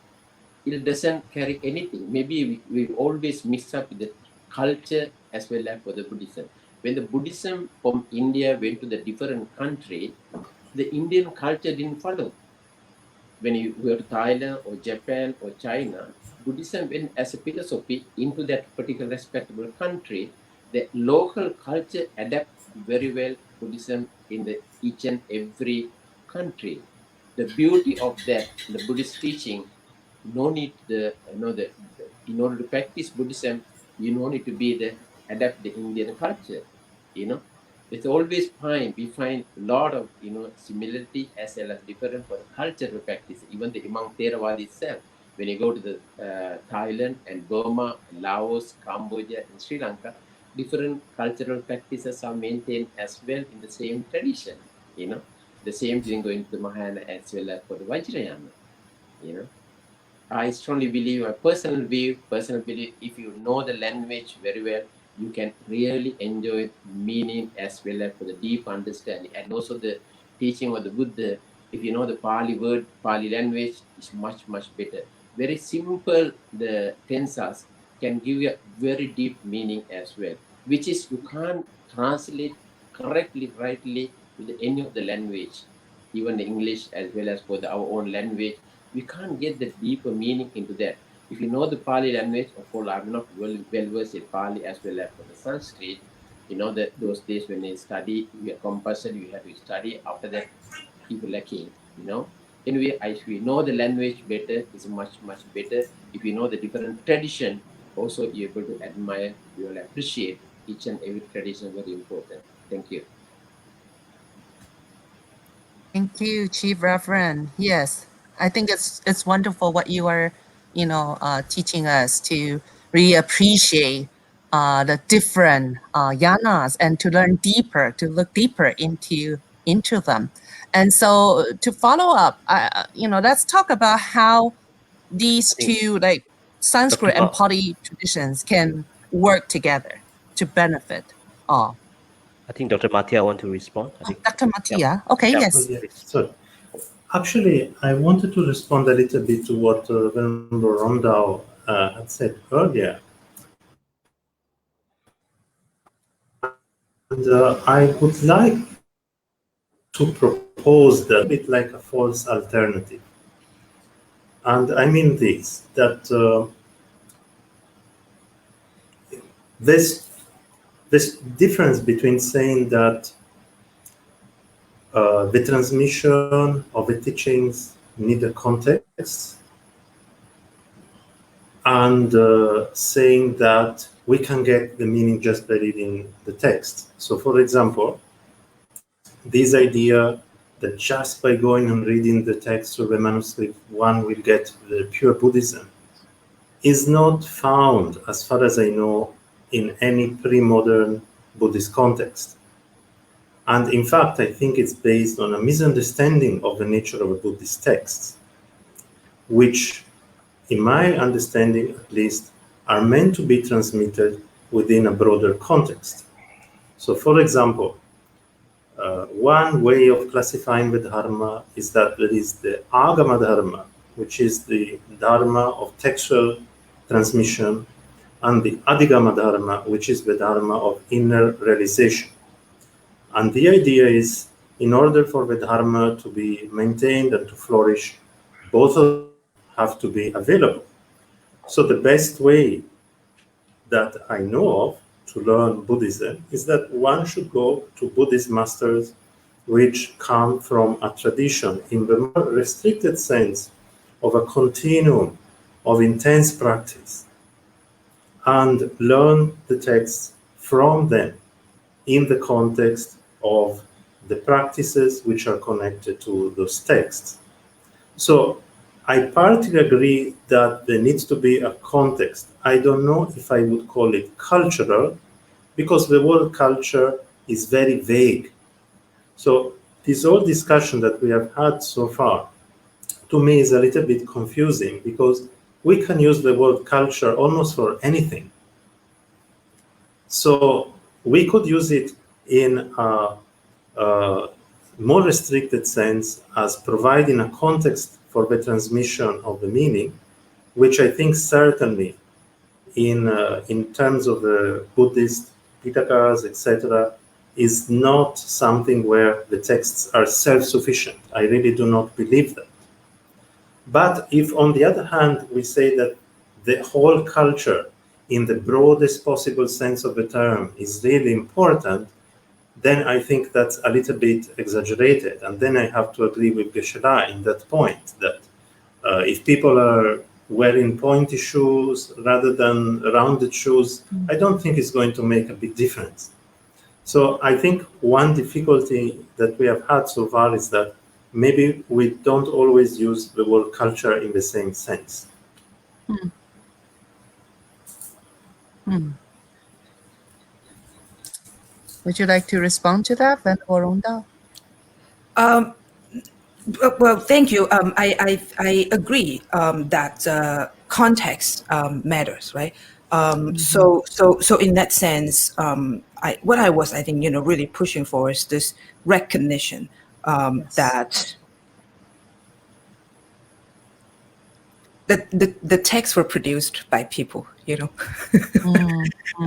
it doesn't carry anything. Maybe we always mix up with the culture as well as for the Buddhism. When the Buddhism from India went to the different country, the Indian culture didn't follow. When you go to Thailand or Japan or China, Buddhism went as a philosophy into that particular respectable country. The local culture adapts very well Buddhism in the each and every country. The beauty of that, the Buddhist teaching, no need in order to practice Buddhism, you no need to be the adapt the Indian culture. It's always fine. We find a lot of similarity as well as different for the cultural practice. Even the among Theravada itself, when you go to the Thailand and Burma, Laos, Cambodia, and Sri Lanka, different cultural practices are maintained as well in the same tradition. The same thing going to the Mahayana as well as for the Vajrayana. You know, I strongly believe, my personal belief, if you know the language very well, you can really enjoy meaning as well as for the deep understanding, and also the teaching of the Buddha. If you know the Pali word, Pali language is much better. Very simple, the tensas can give you a very deep meaning as well, which is you can't translate correctly, rightly with any of the language, even the English as well as for our own language. We can't get the deeper meaning into that. If you know the Pali language, of course, I'm not well versed in Pali as well as for the Sanskrit. You know that those days when they study, we are compulsory, we have to study. After that, people lacking. You know. Anyway, if we know the language better, it's much better. If you know the different tradition, also you're able to admire, you will appreciate each and every tradition. Very important. Thank you.
Thank you, Chief Reverend. Yes, I think it's wonderful what you are, teaching us to really appreciate the different yanas and to learn deeper, to look deeper into them. And so to follow up, let's talk about how these two, like Sanskrit and Pali traditions, can work together to benefit all.
I think Dr. Mattia want to respond. I think.
Dr. Mattia, okay,
Yeah.
yes.
So, actually, I wanted to respond a little bit to what Ven Rongdao had said earlier. And I would like to propose that a bit like a false alternative. And I mean this, that this difference between saying that the transmission of the teachings need a context and saying that we can get the meaning just by reading the text. So for example, this idea that just by going and reading the text of the manuscript, one will get the pure Buddhism is not found, as far as I know, in any pre-modern Buddhist context. And in fact, I think it's based on a misunderstanding of the nature of a Buddhist text, which, in my understanding at least, are meant to be transmitted within a broader context. So for example, one way of classifying the Dharma is that there is the Agama Dharma, which is the Dharma of textual transmission, and the Adhigama Dharma, which is the Dharma of inner realization. And the idea is, in order for the Dharma to be maintained and to flourish, both of them have to be available. So the best way that I know of to learn Buddhism is that one should go to Buddhist masters which come from a tradition in the more restricted sense of a continuum of intense practice, and learn the texts from them in the context of the practices which are connected to those texts. So I partly agree that there needs to be a context. I don't know if I would call it cultural, because the word culture is very vague. So this whole discussion that we have had so far, to me, is a little bit confusing, because we can use the word culture almost for anything. So we could use it in a more restricted sense as providing a context for the transmission of the meaning, which I think certainly in terms of the Buddhist Pitakas, etc., is not something where the texts are self-sufficient. I really do not believe that. But if, on the other hand, we say that the whole culture, in the broadest possible sense of the term, is really important, then I think that's a little bit exaggerated. And then I have to agree with Geshe in that point, that if people are wearing pointy shoes rather than rounded shoes, I don't think it's going to make a big difference. So I think one difficulty that we have had so far is that maybe we don't always use the word culture in the same sense.
Would you like to respond to that, Ven Rongdao?
Well, thank you. I agree that context matters, right? So in that sense, what I was, I think, really pushing for is this recognition that the texts were produced by people,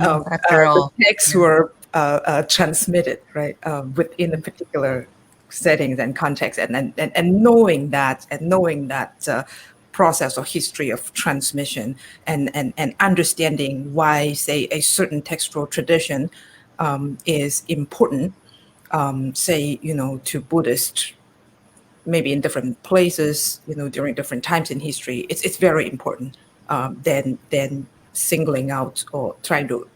After all,
the texts were transmitted, right, within a particular settings and context, and knowing that process or history of transmission, and understanding why, say, a certain textual tradition is important, say, to Buddhists, maybe in different places, during different times in history. It's very important than singling out or trying to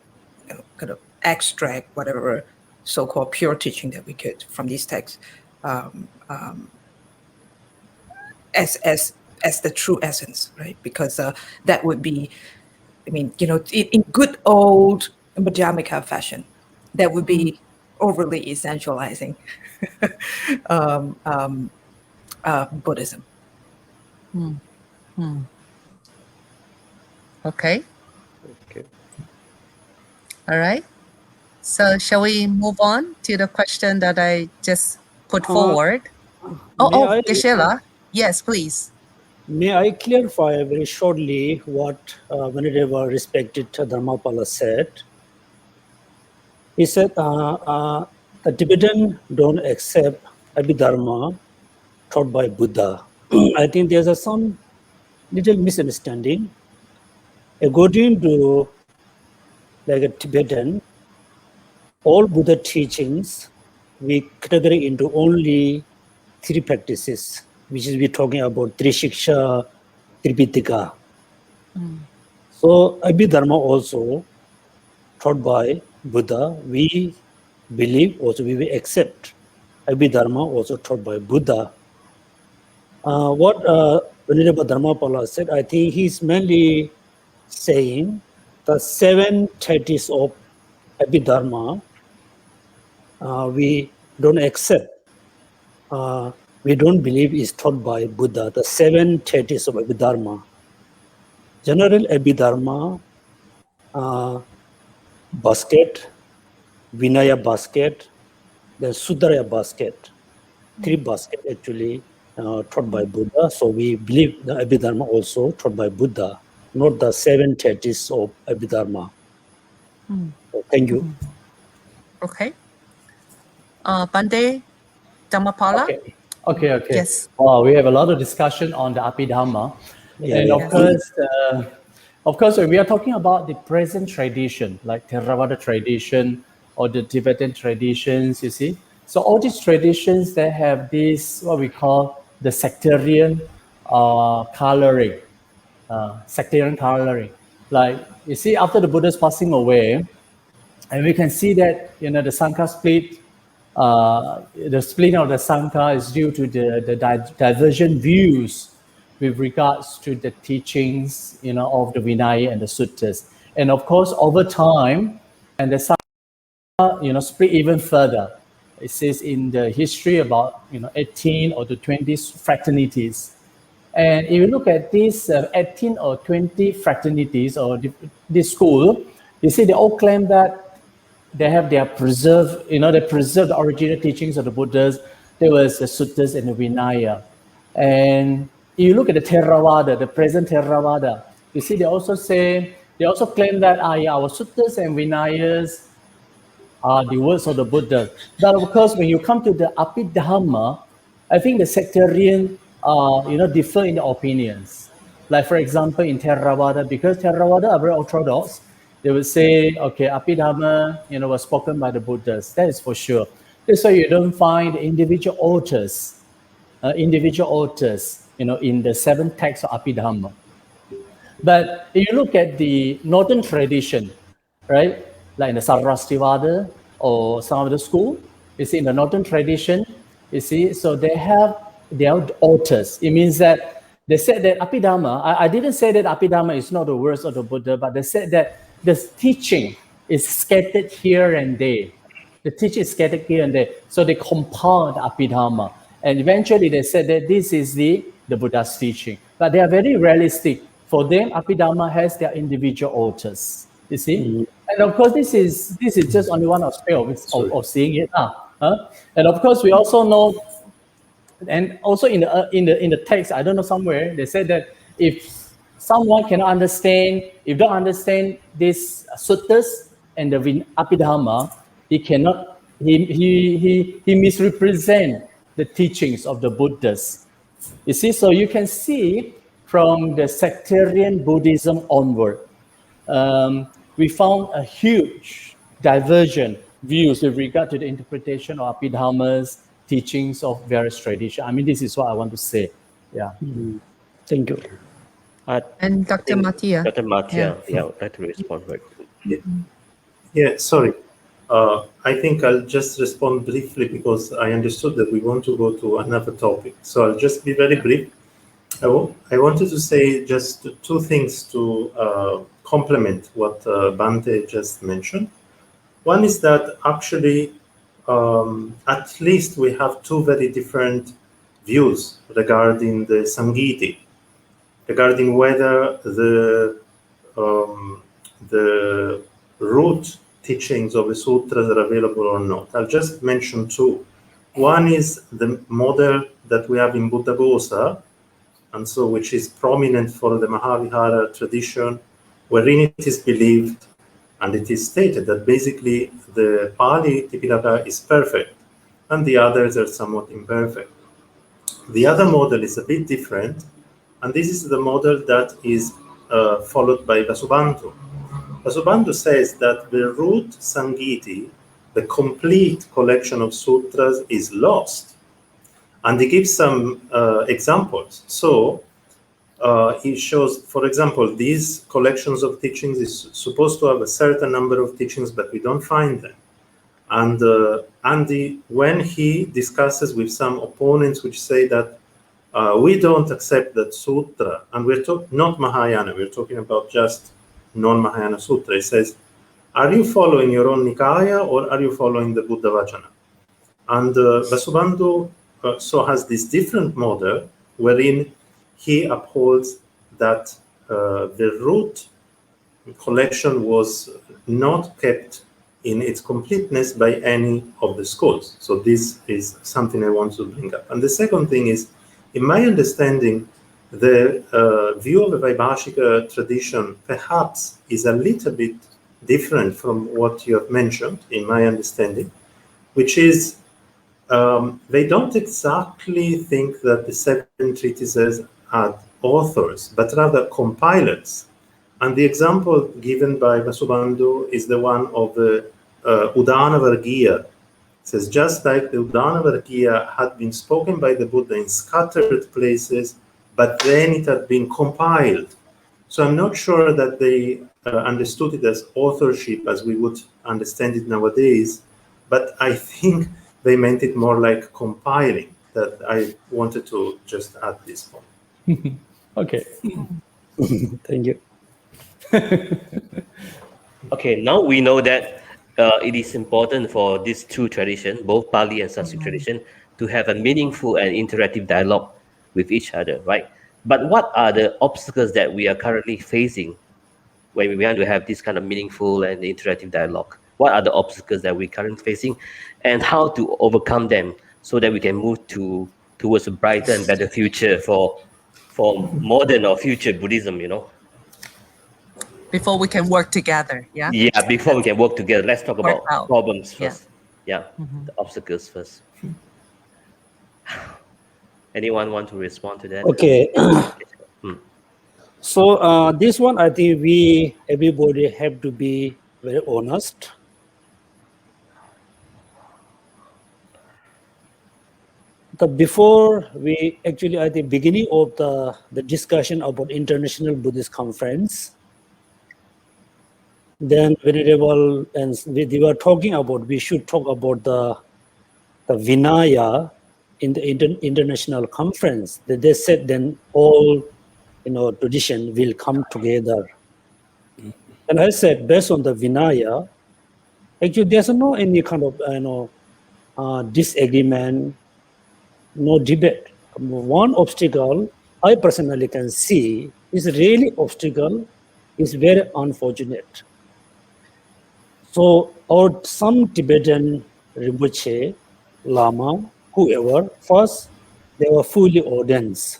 kind of extract whatever so-called pure teaching that we could from these texts as the true essence, right? Because that would be, I mean, in good old Madhyamika fashion, that would be overly essentializing Buddhism.
Okay. All right. So shall we move on to the question that I just put forward? Geshe, yes, please.
May I clarify very shortly what Venerable respected Dharmapala said? He said the Tibetan don't accept Abhidharma taught by Buddha. I think there's some little misunderstanding. According to like a Tibetan, all Buddha teachings we categorize into only 3 practices, which is we're talking about Trishiksha, Tripitaka. So Abhidharma also taught by Buddha, we believe also we will accept Abhidharma also taught by Buddha. What Venerable Dharmapala said, I think he's mainly saying the 7 treatises of Abhidharma we don't accept. We don't believe is taught by Buddha, the 7 treatises of Abhidharma. General Abhidharma basket, Vinaya basket, the Sudaraya basket, 3 basket actually taught by Buddha. So we believe the Abhidharma also taught by Buddha, not the 7 treatises of Abhidharma. So thank you.
Okay. Bande Dharmapala?
Okay.
Yes.
Wow, we have a lot of discussion on the Abhidhamma. And of course, when we are talking about the present tradition, like Theravada tradition or the Tibetan traditions, you see. So all these traditions, they have this, what we call the sectarian coloring. Like, you see, after the Buddha's passing away, and we can see that, the Sangha split, the splitting of the Sangha is due to the divergent views with regards to the teachings, of the Vinaya and the Suttas. And of course, over time, and the Sangha, split even further. It says in the history about, 18 or the 20 fraternities. And if you look at these 18 or 20 fraternities or this school, you see they all claim that they have their preserved, they preserved the original teachings of the Buddhas. There was the Suttas and the Vinaya. And if you look at the Theravada, the present Theravada, you see they also claim that our Suttas and Vinayas are the words of the Buddha. But of course, when you come to the Abhidhamma, I think the sectarian, differ in the opinions. Like for example, in Theravada, because Theravada are very orthodox, they would say, okay, Abhidhamma, was spoken by the Buddhas. That is for sure. That's why you don't find individual authors, in the 7 texts of Abhidhamma. But if you look at the northern tradition, right, like in the Sarastivada or some of the school, you see in the northern tradition, you see, so they have their authors. It means that they said that Abhidhamma, I didn't say that Abhidhamma is not the words of the Buddha, but they said that the teaching is scattered here and there. The teaching is scattered here and there. So they compiled the Abhidhamma. And eventually they said that this is the Buddha's teaching. But they are very realistic. For them, Abhidhamma has their individual authors. You see? And of course, this is just only one aspect of seeing it. And of course, we also know, and also in the text, I don't know, somewhere they said that if someone cannot understand, if don't understand these suttas and the Abhidhamma, he misrepresent the teachings of the Buddhas. You see, so you can see from the sectarian Buddhism onward, we found a huge divergent views with regard to the interpretation of Abhidhamma's teachings of various traditions. I mean, this is what I want to say. Yeah.
Thank you.
And Dr. Mattia.
Dr. Mattia, yeah, I'd like to respond.
Yeah, sorry. I think I'll just respond briefly because I understood that we want to go to another topic. So I'll just be very brief. I wanted to say just two things to complement what Bhante just mentioned. One is that actually, at least we have two very different views regarding the Samgiti, regarding whether the root teachings of the sutras are available or not. I'll just mention two. One is the model that we have in Buddhaghosa, and so which is prominent for the Mahavihara tradition, wherein it is believed and it is stated that basically the Pali Tipitaka is perfect and the others are somewhat imperfect. The other model is a bit different, and this is the model that is followed by Vasubandhu. Vasubandhu says that the root Samgiti, the complete collection of sutras, is lost. And he gives some examples. So he shows, for example, these collections of teachings is supposed to have a certain number of teachings, but we don't find them. And when he discusses with some opponents which say that we don't accept that sutra, and we're not Mahayana, we're talking about just non-Mahayana sutra, he says, are you following your own Nikaya or are you following the Buddha Vachana? And Vasubandhu so has this different model wherein he upholds that the root collection was not kept in its completeness by any of the schools. So this is something I want to bring up. And the second thing is, in my understanding, the view of the Vaibhashika tradition perhaps is a little bit different from what you have mentioned, in my understanding, which is they don't exactly think that the 7 treatises are authors, but rather compilers. And the example given by Vasubandhu is the one of the Udana Vargiya. It says, just like the Udana Vargiya had been spoken by the Buddha in scattered places, but then it had been compiled. So I'm not sure that they understood it as authorship as we would understand it nowadays, but I think they meant it more like compiling. That I wanted to just add this point.
Okay.
Thank you.
Okay, now we know that it is important for these two traditions, both Pali and Sanskrit tradition, to have a meaningful and interactive dialogue with each other, right? But what are the obstacles that we are currently facing when we want to have this kind of meaningful and interactive dialogue? What are the obstacles that we're currently facing, and how to overcome them so that we can move towards a brighter and better future for modern or future Buddhism, you know?
Before we can work together, yeah?
Yeah, before we can work together, let's talk about
out.
problems first. Yeah, the obstacles first. Anyone want to respond to that?
Okay. So this one, I think everybody have to be very honest. Before we actually, at the beginning of the discussion about International Buddhist Conference, then Venerable and we were talking about, we should talk about the Vinaya in the international conference. That they said then all tradition will come together. And I said, based on the Vinaya, actually there's no any kind of disagreement no debate. One obstacle I personally can see is really obstacle is very unfortunate. So some Tibetan Rinpoche, Lama, whoever, first they were fully ordained,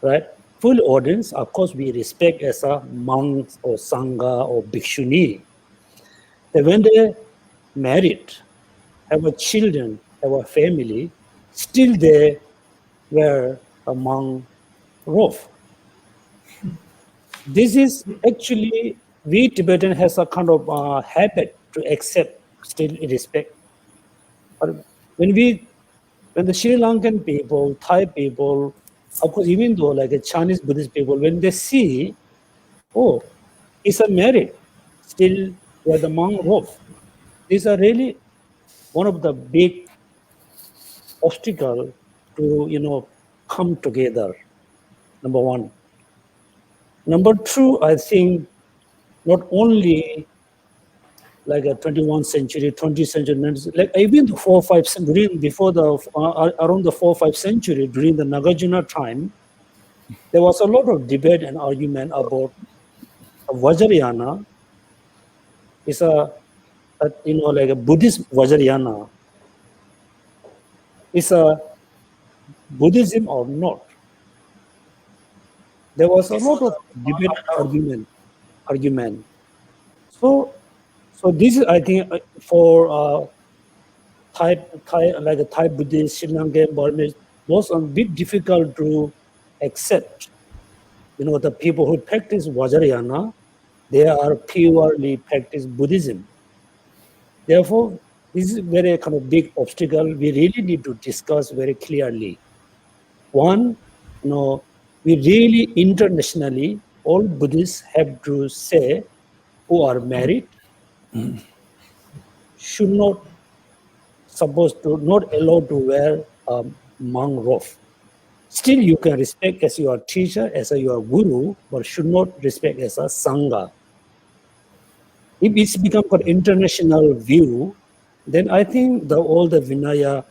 right? Full ordained, of course, we respect as a monk or sangha or bhikshuni. Then when they married, have a children, have a family, still they were among rough. This is actually, we Tibetan has a kind of habit to accept still respect. But when the Sri Lankan people, Thai people, of course, even though like a Chinese Buddhist people, when they see, oh, it's a merit, still we're the monk rough. These are really one of the big obstacle to come together. Number one. Number two, I think not only like a 21st century, 20th century, like even the 4 or 5 century before the around the 4 or 5 century during the Nagarjuna time, there was a lot of debate and argument about Vajrayana is like a Buddhist Vajrayana is a Buddhism or not. There was a lot of debate argument. So this is, I think, for Thai like a Thai Buddhist, Sri Lankan, Burmese, those are a bit difficult to accept. The people who practice Vajrayana, they are purely practice Buddhism. Therefore, this is very kind of big obstacle we really need to discuss very clearly. One, we really internationally, all Buddhists have to say who are married should not allowed to wear a monk robe. Still, you can respect as your teacher, as your guru, but should not respect as a sangha. If it's become an international view, then I think all the Vinaya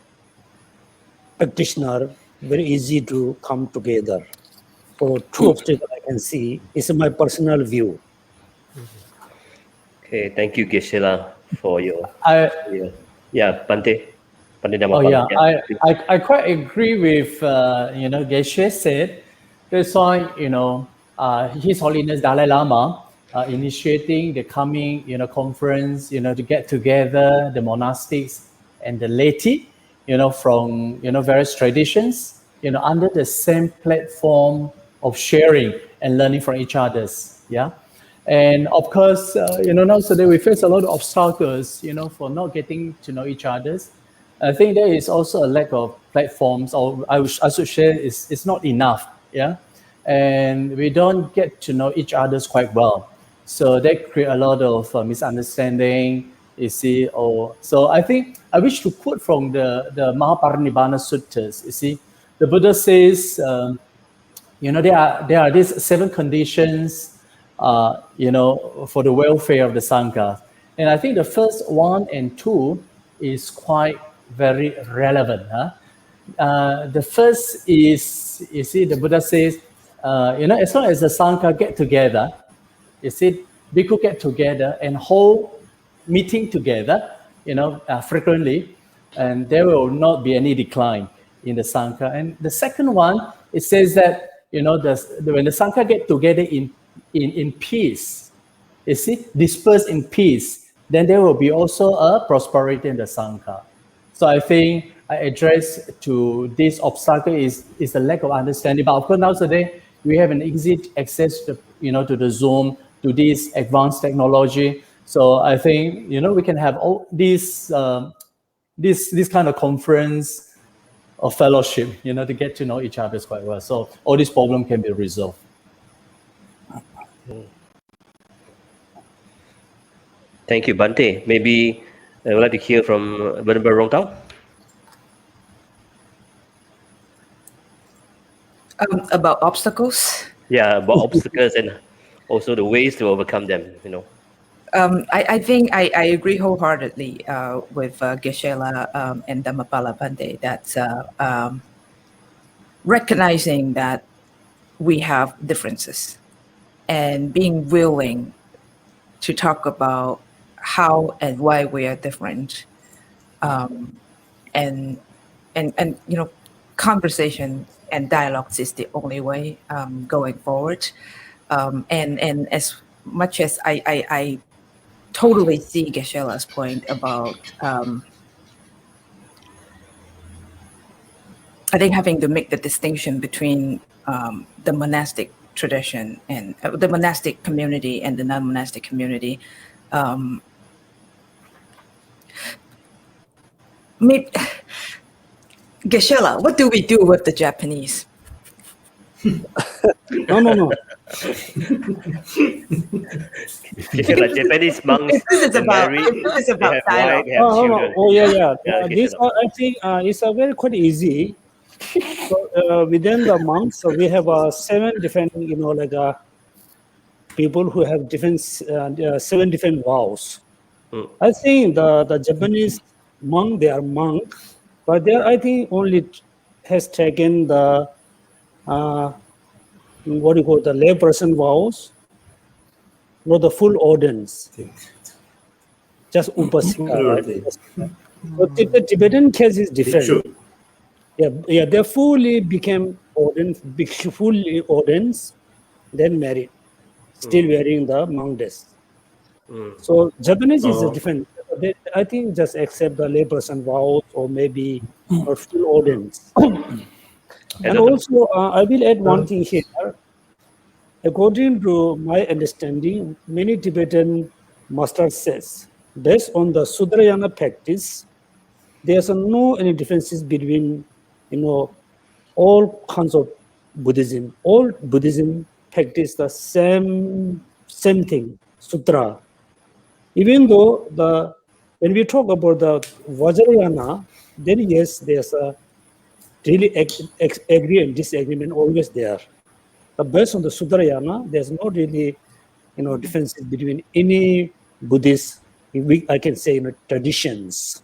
practitioner very easy to come together. So two obstacles I can see is my personal view.
Okay, thank you, Geshe, for your. Yeah, Bante
Oh
Dharmapala.
yeah, I quite agree with Geshe said. That's why His Holiness Dalai Lama initiating the coming conference to get together the monastics and the laity from various traditions under the same platform of sharing and learning from each other's. Yeah. And of course, now today we face a lot of obstacles, for not getting to know each other's. I think there is also a lack of platforms, or I should share, it's not enough, yeah? And we don't get to know each other's quite well. So that create a lot of misunderstanding, you see. So I think I wish to quote from the Mahaparinibbana Suttas, you see. The Buddha says, there are these 7 conditions for the welfare of the Sangha. And I think the first 1 and 2 is quite very relevant. The first is, you see, the Buddha says, as long as the Sangha get together, you see, Bhikkhu get together and hold meeting together, frequently, and there will not be any decline in the Sangha. And the second one, it says that, when the Sangha get together in peace, you see, dispersed in peace, then there will be also a prosperity in the Sangha. So I think I address to this obstacle is the lack of understanding. But of course, nowadays we have an easy access to to the Zoom, to this advanced technology. So I think we can have all this kind of conference or fellowship, to get to know each other quite well. So all these problems can be resolved.
Thank you, Bante. Maybe I would like to hear from Ven Rongdao.
About obstacles?
Yeah, about obstacles and also the ways to overcome them,
I think I agree wholeheartedly with Geshe and Dharmapala Bhante that recognizing that we have differences and being willing to talk about how and why we are different, and conversation and dialogues is the only way going forward. And as much as I totally see Geshe-la's point about I think having to make the distinction between the monastic tradition and the monastic community and the non-monastic community. Maybe, Geshe-la, what do we do with the Japanese?
No.
Like Japanese monks,
This is
they
about
marry,
this is
they
about
have
dialogue.
wife, they have children.
Oh yeah.
Okay,
This I think is a very quite easy. So within the monks, so we have 7 different, people who have different 7 different vows. I think the Japanese monk, they are monk, but they are, I think, only has taken the what do you call the layperson vows, not the full ordinance, just upasika. Right? But the Tibetan case is different. Yeah, they fully became fully ordained, then married, still wearing the monk dress. So Japanese is a different. They, I think, just accept the layperson vows or maybe not full ordinance. And also, I will add one thing here. According to my understanding, many Tibetan masters says, based on the Sudrayana practice, there's no any differences between, all kinds of Buddhism. All Buddhism practice the same thing, sutra. Even though when we talk about the Vajrayana, then yes, there's a really agree and disagreement always there. But based on the Sudrayana, there's no really, differences between any Buddhist, I can say, traditions.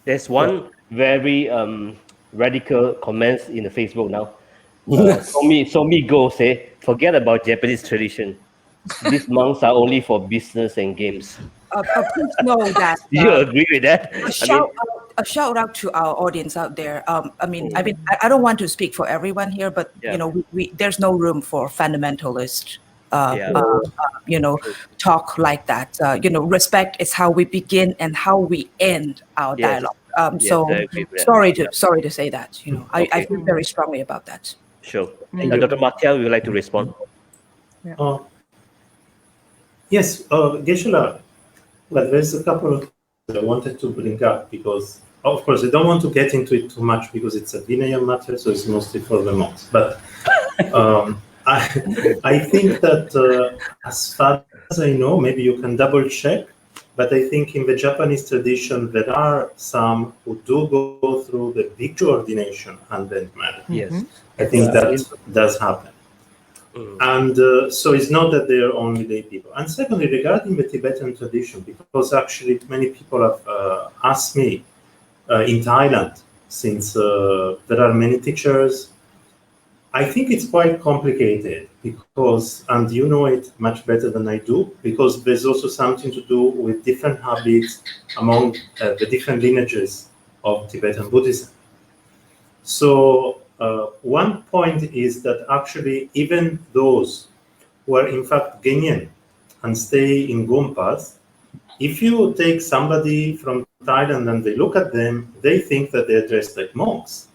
There's one very radical comments in the Facebook now. So me go say, forget about Japanese tradition. These monks are only for business and games.
Please know that.
Do you agree with that?
A shout out to our audience out there. I don't want to speak for everyone here, but we there's no room for fundamentalist talk like that. Respect is how we begin and how we end our dialogue. Sorry to say that. I feel very strongly about that.
Sure. Dr. Mattia, would you like to respond?
Yes, Geshe-la, well, there's a couple of things I wanted to bring up because, of course, I don't want to get into it too much because it's a Vinaya matter, so it's mostly for the monks. But I think that as far as I know, maybe you can double check, but I think in the Japanese tradition, there are some who do go through the bhikkhu ordination and then marry.
Yes.
I think that does happen. And so it's not that they are only lay people. And secondly, regarding the Tibetan tradition, because actually many people have asked me in Thailand, since there are many teachers, I think it's quite complicated because, and you know it much better than I do, because there's also something to do with different habits among the different lineages of Tibetan Buddhism. So one point is that actually even those who are in fact Genyen and stay in Gompas, if you take somebody from Thailand and they look at them, they think that they're dressed like monks.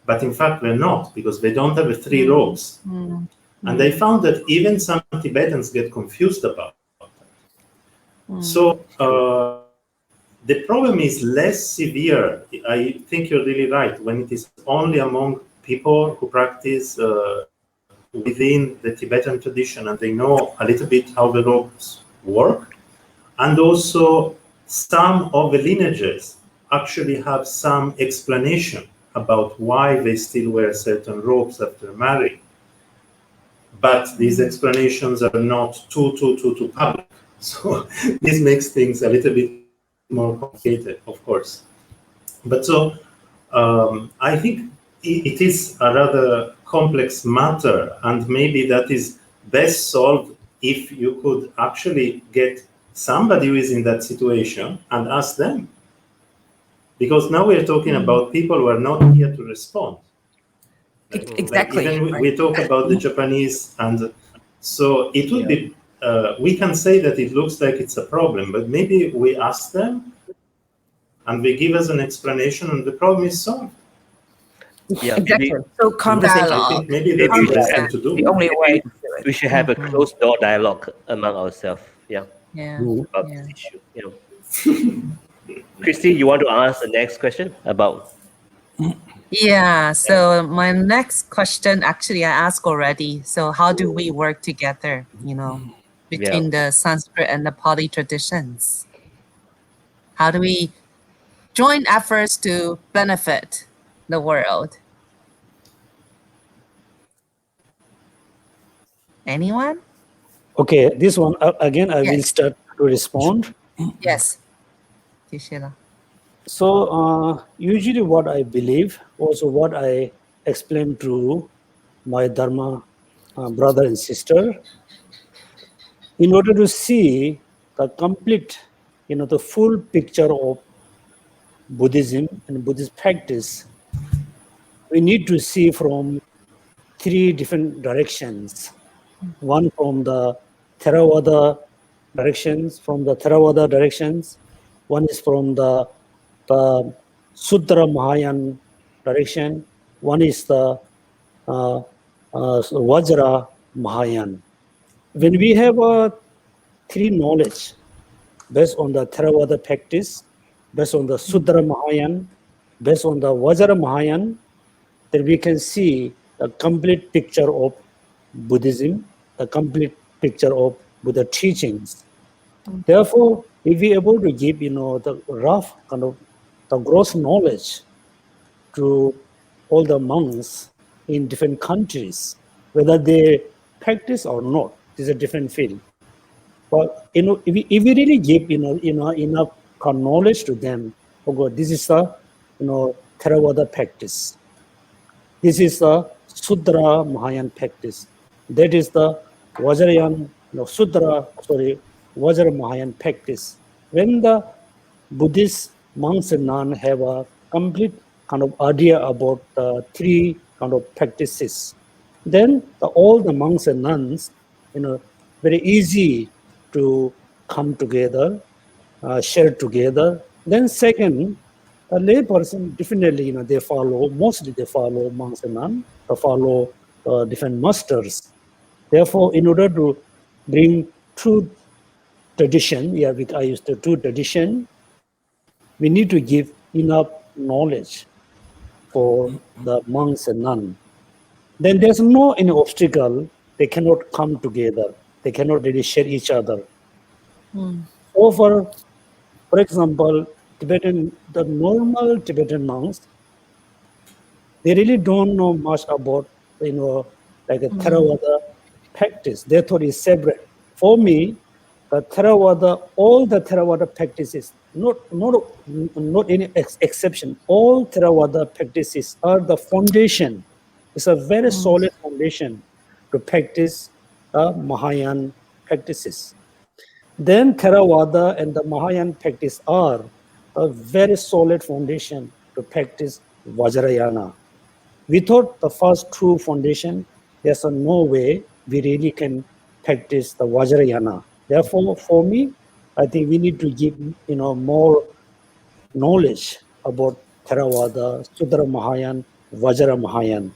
But in fact, they're not, because they don't have the 3 robes. And they found that even some Tibetans get confused about that. So the problem is less severe. I think you're really right. When it is only among people who practice within the Tibetan tradition and they know a little bit how the robes work, and also some of the lineages actually have some explanation about why they still wear certain robes after marrying. But these explanations are not too public. So this makes things a little bit more complicated, of course. But so I think it is a rather complex matter, and maybe that is best solved if you could actually get somebody who is in that situation and ask them. Because now we're talking about people who are not here to respond.
Exactly.
Like even we talk about the Japanese, and so it would be, we can say that it looks like it's a problem, but maybe we ask them and they give us an explanation and the problem is solved.
Yeah,
Exactly.
maybe,
So conversation.
I think maybe that's the best thing to do.
The only way to do it.
we should have a closed door dialogue among ourselves. Yeah,
Yeah.
about
Yeah.
this issue. Christie, you want to ask the next question about?
Yeah, so my next question, actually, I asked already. So how do we work together, between the Sanskrit and the Pali traditions? How do we join efforts to benefit the world? Anyone?
Okay, this one, again, I will
Yes.
start to respond.
Yes. Tishila.
So usually what I believe, also what I explain to my Dharma brother and sister, in order to see the complete, the full picture of Buddhism and Buddhist practice, we need to see from three different directions. One from the Theravada directions, one is from the Sutra Mahayana direction, one is the Vajra Mahayana. When we have three knowledge based on the Theravada practice, based on the Sutra Mahayana, based on the Vajra Mahayana, then we can see a complete picture of Buddhism, a complete picture of Buddha teachings. Therefore, if we are able to give, the rough kind of the gross knowledge to all the monks in different countries, whether they practice or not, is a different field. But if we really give enough knowledge to them, oh God, this is the Theravada practice. This is the Sutra Mahayana practice. That is the Vajrayana, Vajra Mahayana practice. When the Buddhist monks and nuns have a complete kind of idea about the three kind of practices, then all the monks and nuns, very easy to come together, share together. Then second, a lay person definitely, mostly they follow monks and nuns, they follow different masters. Therefore, in order to bring true tradition, I use the true tradition, we need to give enough knowledge for the monks and nuns. Then there's no any obstacle, they cannot come together, they cannot really share each other. So for example, the normal Tibetan monks, they really don't know much about, like a Theravada practice. They thought it's separate. For me, the Theravada, all the Theravada practices, not any exception, all Theravada practices are the foundation. It's a very solid foundation to practice Mahayana practices. Then Theravada and the Mahayana practice are a very solid foundation to practice Vajrayana. Without the first true foundation, there's no way we really can practice the Vajrayana. Therefore, for me, I think we need to give more knowledge about Theravada, Sutra Mahayana, Vajra Mahayana.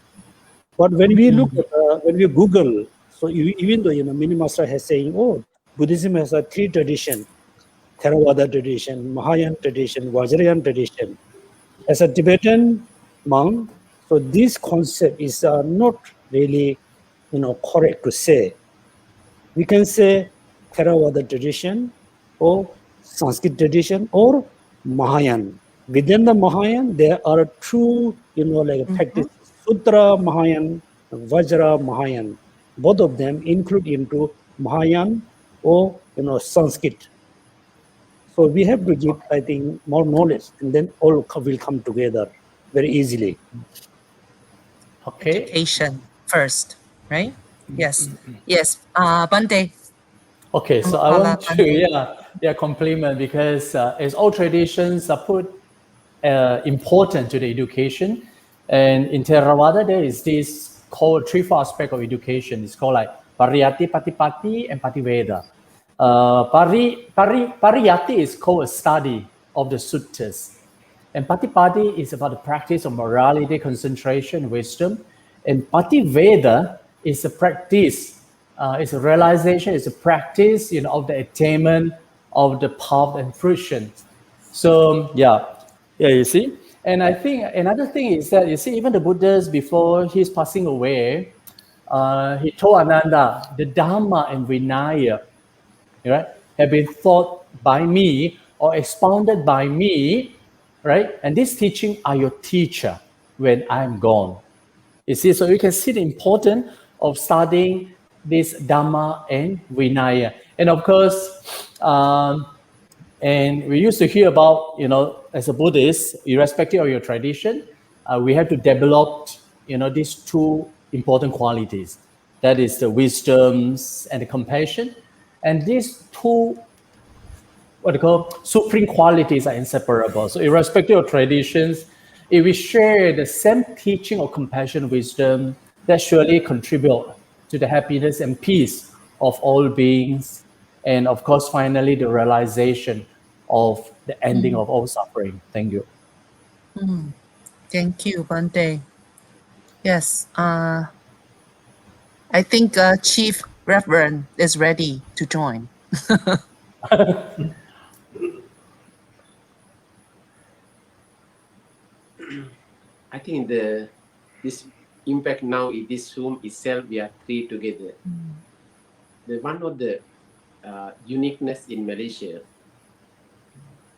But when we look at, when we Google, so even though Mini Master has saying, oh, Buddhism has a three tradition, Theravada tradition, Mahayana tradition, Vajrayana tradition. As a Tibetan monk, so this concept is not really, correct to say. We can say Theravada tradition, or Sanskrit tradition, or Mahayana. Within the Mahayana, there are two, practices: Sutra Mahayana, Vajra Mahayana. Both of them include into Mahayana or Sanskrit. So we have to give, I think, more knowledge, and then all will come together very easily.
Okay.
Education first, right? Yes. Yes. Bante.
Okay, so I
Dharmapala,
want to compliment, because as all traditions are put important to the education, and in Theravada there is this called threefold aspect of education. It's called like Pariyati, Patipati, and Pativeda. Pariyati is called a study of the suttas, and Patipati is about the practice of morality, concentration, wisdom, and Pativeda is a practice. It's a realization, it's a practice, of the attainment of the path and fruition. So you see. And I think another thing is that, you see, even the Buddhas, before he's passing away, he told Ananda, the Dhamma and Vinaya, right, have been taught by me or expounded by me, right? And this teaching are your teacher when I'm gone. You see, so you can see the importance of studying this Dhamma and Vinaya. And of course, and we used to hear about, as a Buddhist, irrespective of your tradition, we have to develop, these two important qualities. That is the wisdoms and the compassion. And these two, what they call supreme qualities, are inseparable. So irrespective of traditions, if we share the same teaching of compassion and wisdom, that surely contribute to the happiness and peace of all beings. And of course, finally, the realization of the ending of all suffering. Thank you.
Thank you, Bante. Yes. I think Chief Reverend is ready to join.
I think this impact now in this Zoom itself, we are three together. The one of the uniqueness in Malaysia,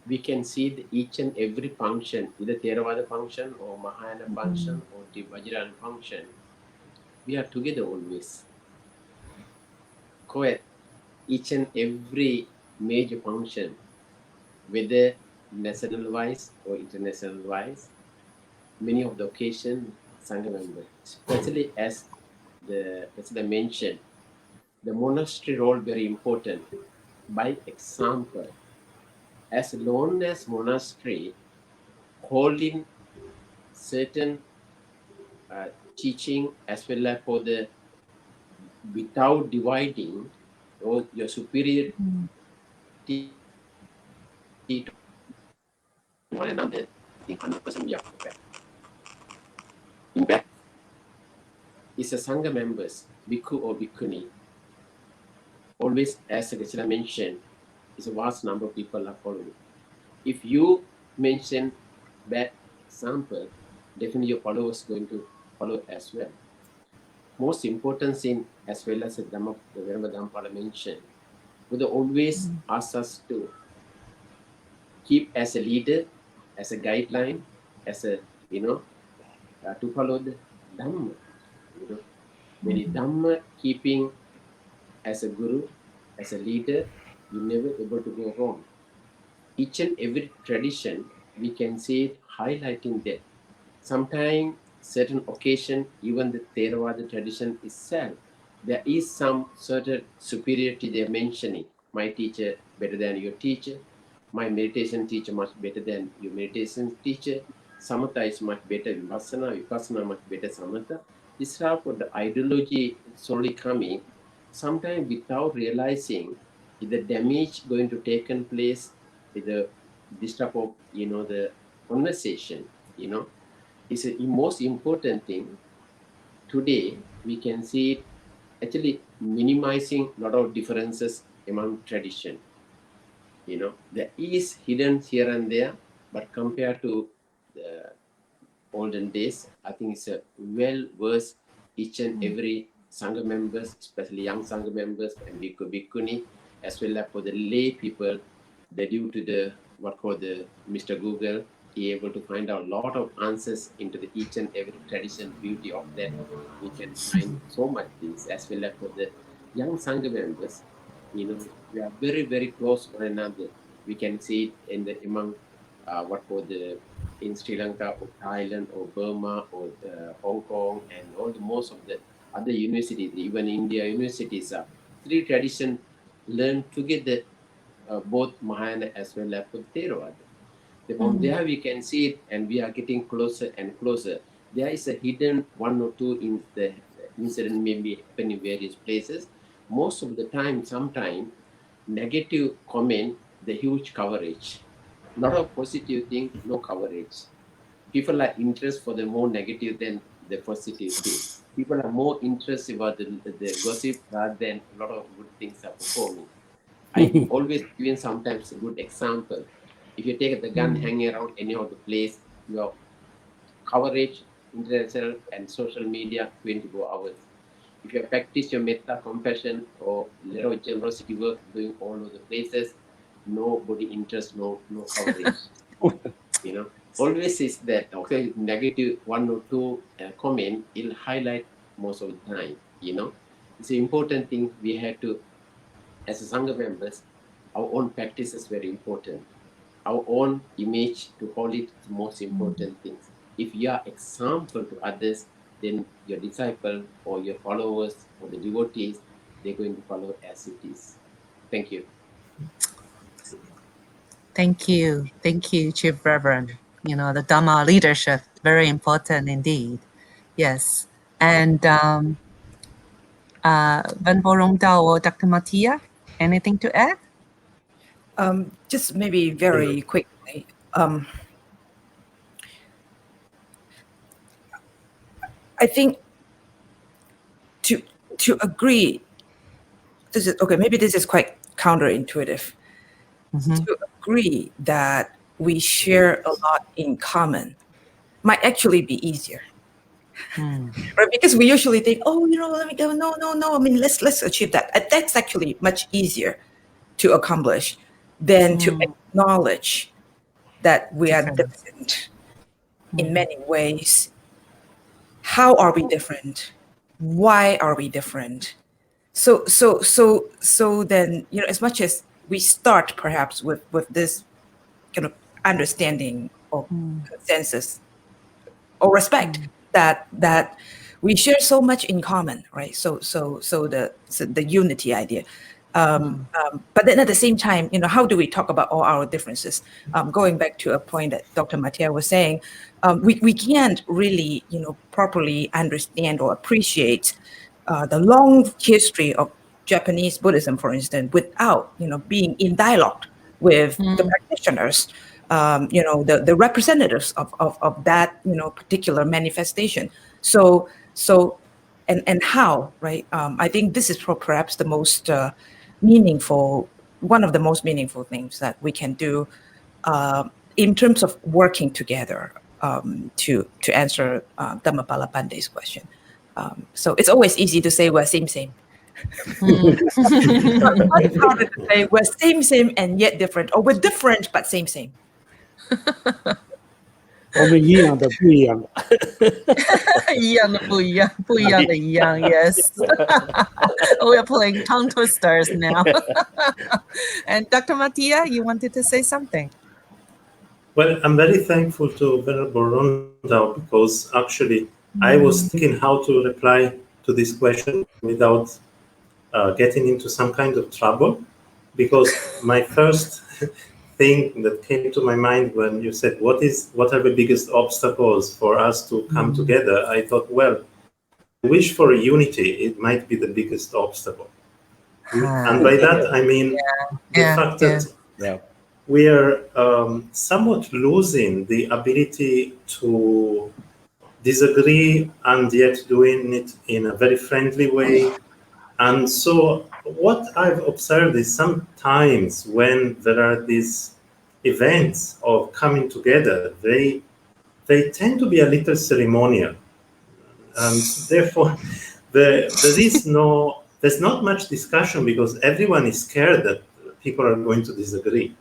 we can see each and every function, either Theravada function or Mahayana function or the Vajrayana function. We are together always. Co-ed each and every major function, whether national wise or international wise. Many of the occasions, Sangha members, especially as the President mentioned, the monastery role very important. By example, as long as monastery holding certain teaching as well as for the without dividing or your superior to one another, I think 100% we are prepared. In fact, it's a Sangha members, Bhikkhu or Bhikkhuni, always, as Geshe mentioned, is a vast number of people are following. If you mention bad example, definitely your followers going to follow as well. Most important thing, as well as the Ven Dharmapala mentioned, would always ask us to keep as a leader, as a guideline, as a to follow the Dhamma. When the Dhamma keeping as a guru, as a leader, you're never able to go wrong. Each and every tradition, we can see it highlighting that. Sometimes, certain occasion, even the Theravada tradition itself, there is some certain superiority they're mentioning. My teacher better than your teacher. My meditation teacher much better than your meditation teacher. Samatha is much better Vipassana. Vipassana much better Samatha. This type of the ideology slowly coming. Sometimes without realizing the damage going to take place with this type of the conversation is the most important thing. Today we can see it actually minimizing a lot of differences among tradition. There is hidden here and there, but compared to the olden days, I think it's a well worth each and every Sangha members, especially young Sangha members and Bhikkhu Bhikkhuni, as well as for the lay people, they're due to the what called the Mr. Google, be able to find out a lot of answers into the each and every tradition beauty of that. We can find so much things, as well as for the young Sangha members. You know, we are very, very close to one another. We can see it among in Sri Lanka or Thailand or Burma or Hong Kong and most of the other universities, even India universities are three traditions learn together, both Mahayana as well as Theravada. From there we can see it, and we are getting closer and closer. There is a hidden one or two in the incident maybe happen in various places. Most of the time, sometimes negative comment, the huge coverage. Lot of positive thing, no coverage. People are interested for the more negative than the positive thing. People are more interested about the gossip rather than a lot of good things are performing. I always given sometimes a good example. If you take the gun hanging around any of the place, your coverage, international and social media, 24 hours. If you practice your metta compassion or little generosity work doing all of the places, nobody interest, no coverage. You know, always is that okay, negative one or two comment, it'll highlight most of the time. You know, it's an important thing we have to, as a Sangha members, our own practice is very important. Our own image to hold it the most important things. If you are example to others, then your disciple or your followers or the devotees, they're going to follow as it is. Thank you.
Thank you, Chief Reverend. You know, the Dhamma leadership, very important indeed. Yes. And Ven Rongdao or Dr. Mattia, anything to add?
Just maybe very quickly. I think to agree, this is okay. Maybe this is quite counterintuitive. To agree that we share a lot in common might actually be easier, right? Because we usually think, oh, you know, let me go. No. I mean, let's achieve that. That's actually much easier to accomplish than to acknowledge that we are different in many ways. How are we different? Why are we different? So then, you know, as much as we start perhaps with this kind of understanding or consensus or respect that we share so much in common, right? So the unity idea. But then at the same time, you know, how do we talk about all our differences? Going back to a point that Dr. Mattia was saying, we can't really, you know, properly understand or appreciate the long history of Japanese Buddhism, for instance, without, you know, being in dialogue with the practitioners, you know, the representatives of that, you know, particular manifestation. So and how, right? I think this is perhaps the most meaningful, one of the most meaningful things that we can do in terms of working together to answer Dharmapala Pandey's question. So it's always easy to say we're same. But much harder to say we're same and yet different, or we're different but same.
我们一样的不一样。
一样的不一样，不一样的一样。Yes. We are playing tongue twisters now. And Dr. Mattia, you wanted to say something?
Well, I'm very thankful to Venerable Rongdao because actually I was thinking how to reply to this question without getting into some kind of trouble, because my first thing that came to my mind when you said what are the biggest obstacles for us to come together, I thought, well, the wish for unity, it might be the biggest obstacle. And by that I mean the fact that we are somewhat losing the ability to disagree and yet doing it in a very friendly way. And so what I've observed is sometimes when there are these events of coming together, they tend to be a little ceremonial. And therefore, there's not much discussion because everyone is scared that people are going to disagree.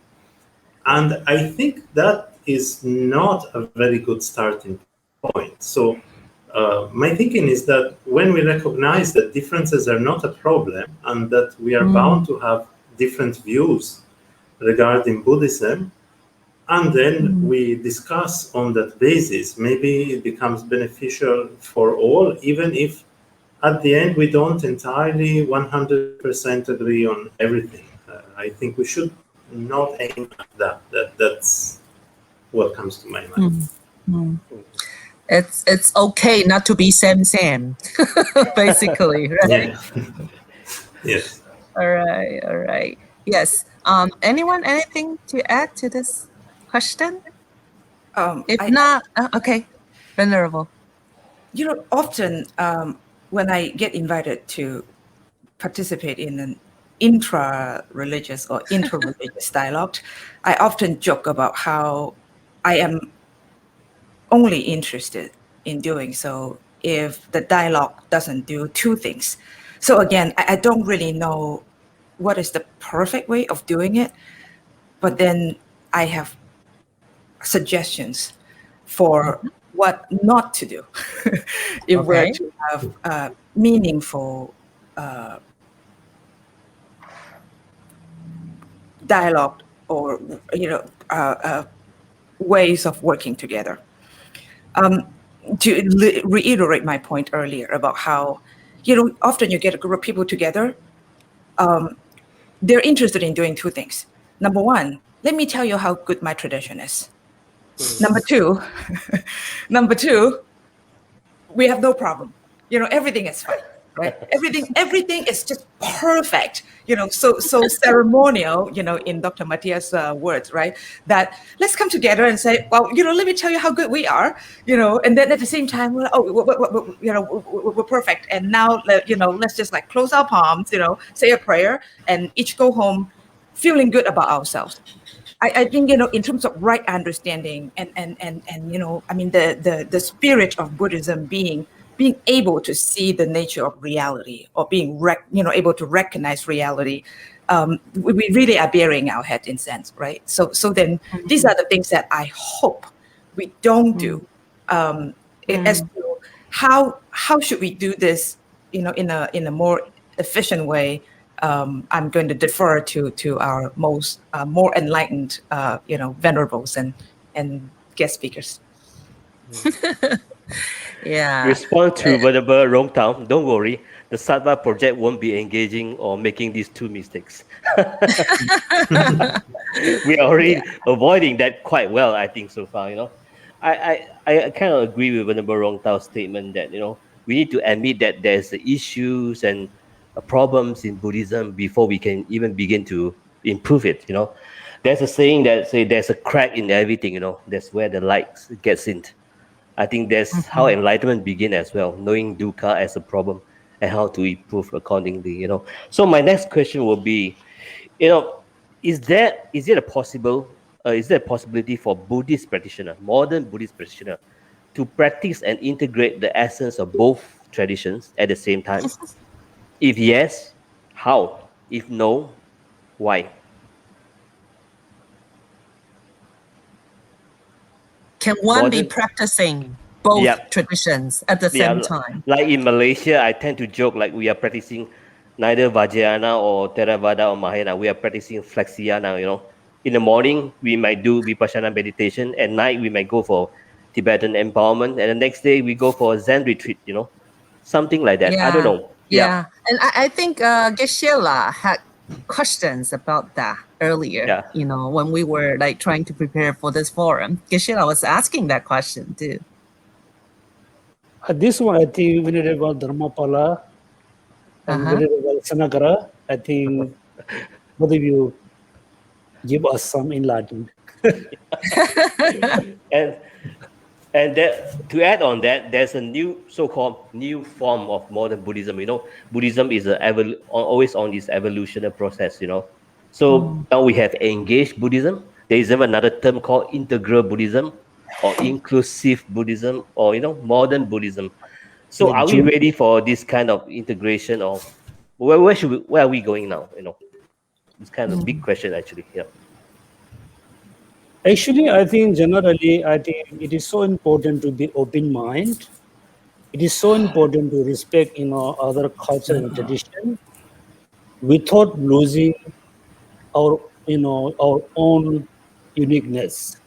And I think that is not a very good starting point. So My thinking is that when we recognize that differences are not a problem and that we are bound to have different views regarding Buddhism, and then we discuss on that basis, maybe it becomes beneficial for all, even if at the end we don't entirely 100% agree on everything. I think we should not aim at that. That's what comes to my mind.
It's okay not to be same, basically, right?
Yeah. Yes.
All right. Yes. Anyone, anything to add to this question? If not, okay, Venerable.
Often when I get invited to participate in an intra-religious or inter-religious dialogue, I often joke about how I am only interested in doing so if the dialogue doesn't do two things. So again, I don't really know what is the perfect way of doing it, but then I have suggestions for what not to do if we're to have meaningful dialogue or ways of working together. To reiterate my point earlier about how often you get a group of people together, they're interested in doing two things. Number one, let me tell you how good my tradition is. Number two, we have no problem. Everything is fine, right? Everything is just perfect. So ceremonial. In Dr. Mattia's words, right? That let's come together and say, well, let me tell you how good we are. And then at the same time, we're perfect. And now, let's just like close our palms, say a prayer, and each go home feeling good about ourselves. I think, in terms of right understanding and I mean, the spirit of Buddhism being able to see the nature of reality, or being able to recognize reality, we really are burying our head in sense, right? So then these are the things that I hope we don't do. As to how should we do this, in a more efficient way. I'm going to defer to our most more enlightened, venerables and guest speakers.
Yeah.
Respond to Venerable Rongdao. Don't worry, the Sattva project won't be engaging or making these two mistakes. We are already avoiding that quite well, I think, so far. I kind of agree with Venerable Rongdao's statement that we need to admit that there's issues and problems in Buddhism before we can even begin to improve it. There's a saying that say there's a crack in everything. That's where the light gets in. I think that's how enlightenment begins as well, knowing dukkha as a problem and how to improve accordingly. So my next question will be, is there a possibility for Buddhist practitioner, modern Buddhist practitioner, to practice and integrate the essence of both traditions at the same time? If yes, how? If no, why?
Can one be practicing both traditions at the same time?
Like in Malaysia, I tend to joke like we are practicing neither Vajrayana or Theravada or Mahayana. We are practicing Flexiana. In the morning, we might do Vipassana meditation. At night, we might go for Tibetan empowerment. And the next day, we go for a Zen retreat, something like that. I don't know.
Yeah. And I think Geshe had questions about that earlier, when we were like trying to prepare for this forum. Geshe was asking that question too.
This one, I think, Venerable Dharmapala and Venerable Sanakara, I think both of you give us some enlightenment.
And to add on that, there's a new so-called new form of modern Buddhism. Buddhism is always on this evolutionary process. So now we have engaged Buddhism. There is even another term called integral Buddhism or inclusive Buddhism or modern Buddhism. So are we ready for this kind of integration, or where are we going now? It's kind of a big question actually. Yeah.
Actually, I think generally, it is so important to be open mind it is so important to respect, other culture and tradition without losing our, our own uniqueness.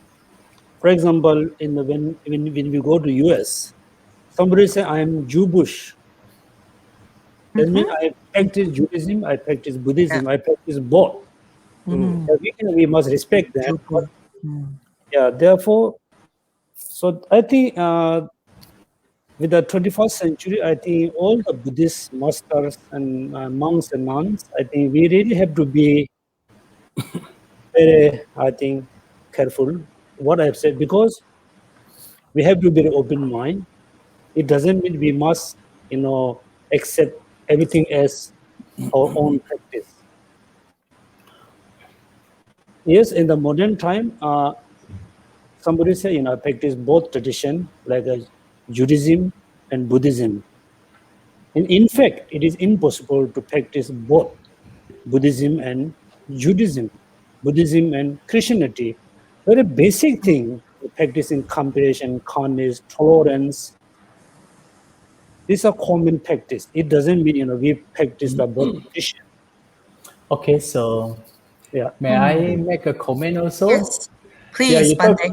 For example, when we go to US, somebody say I am Jewish. That means I practice Judaism, I practice Buddhism, I practice both. We must respect that. But, yeah, therefore, so I think with the 21st century, I think all the Buddhist masters and monks and nuns, I think we really have to be very, I think, careful what I've said, because we have to be very open mind. It doesn't mean we must, accept everything as our own practice. Yes, in the modern time, somebody say, I practice both tradition, like Judaism and Buddhism. And in fact, it is impossible to practice both Buddhism and Judaism, Buddhism and Christianity. Very basic thing, practicing compassion, kindness, tolerance. These are common practice. It doesn't mean, we practice the both tradition.
Okay, so
Yeah.
may I make a comment also?
Yes, please,
you
Bante.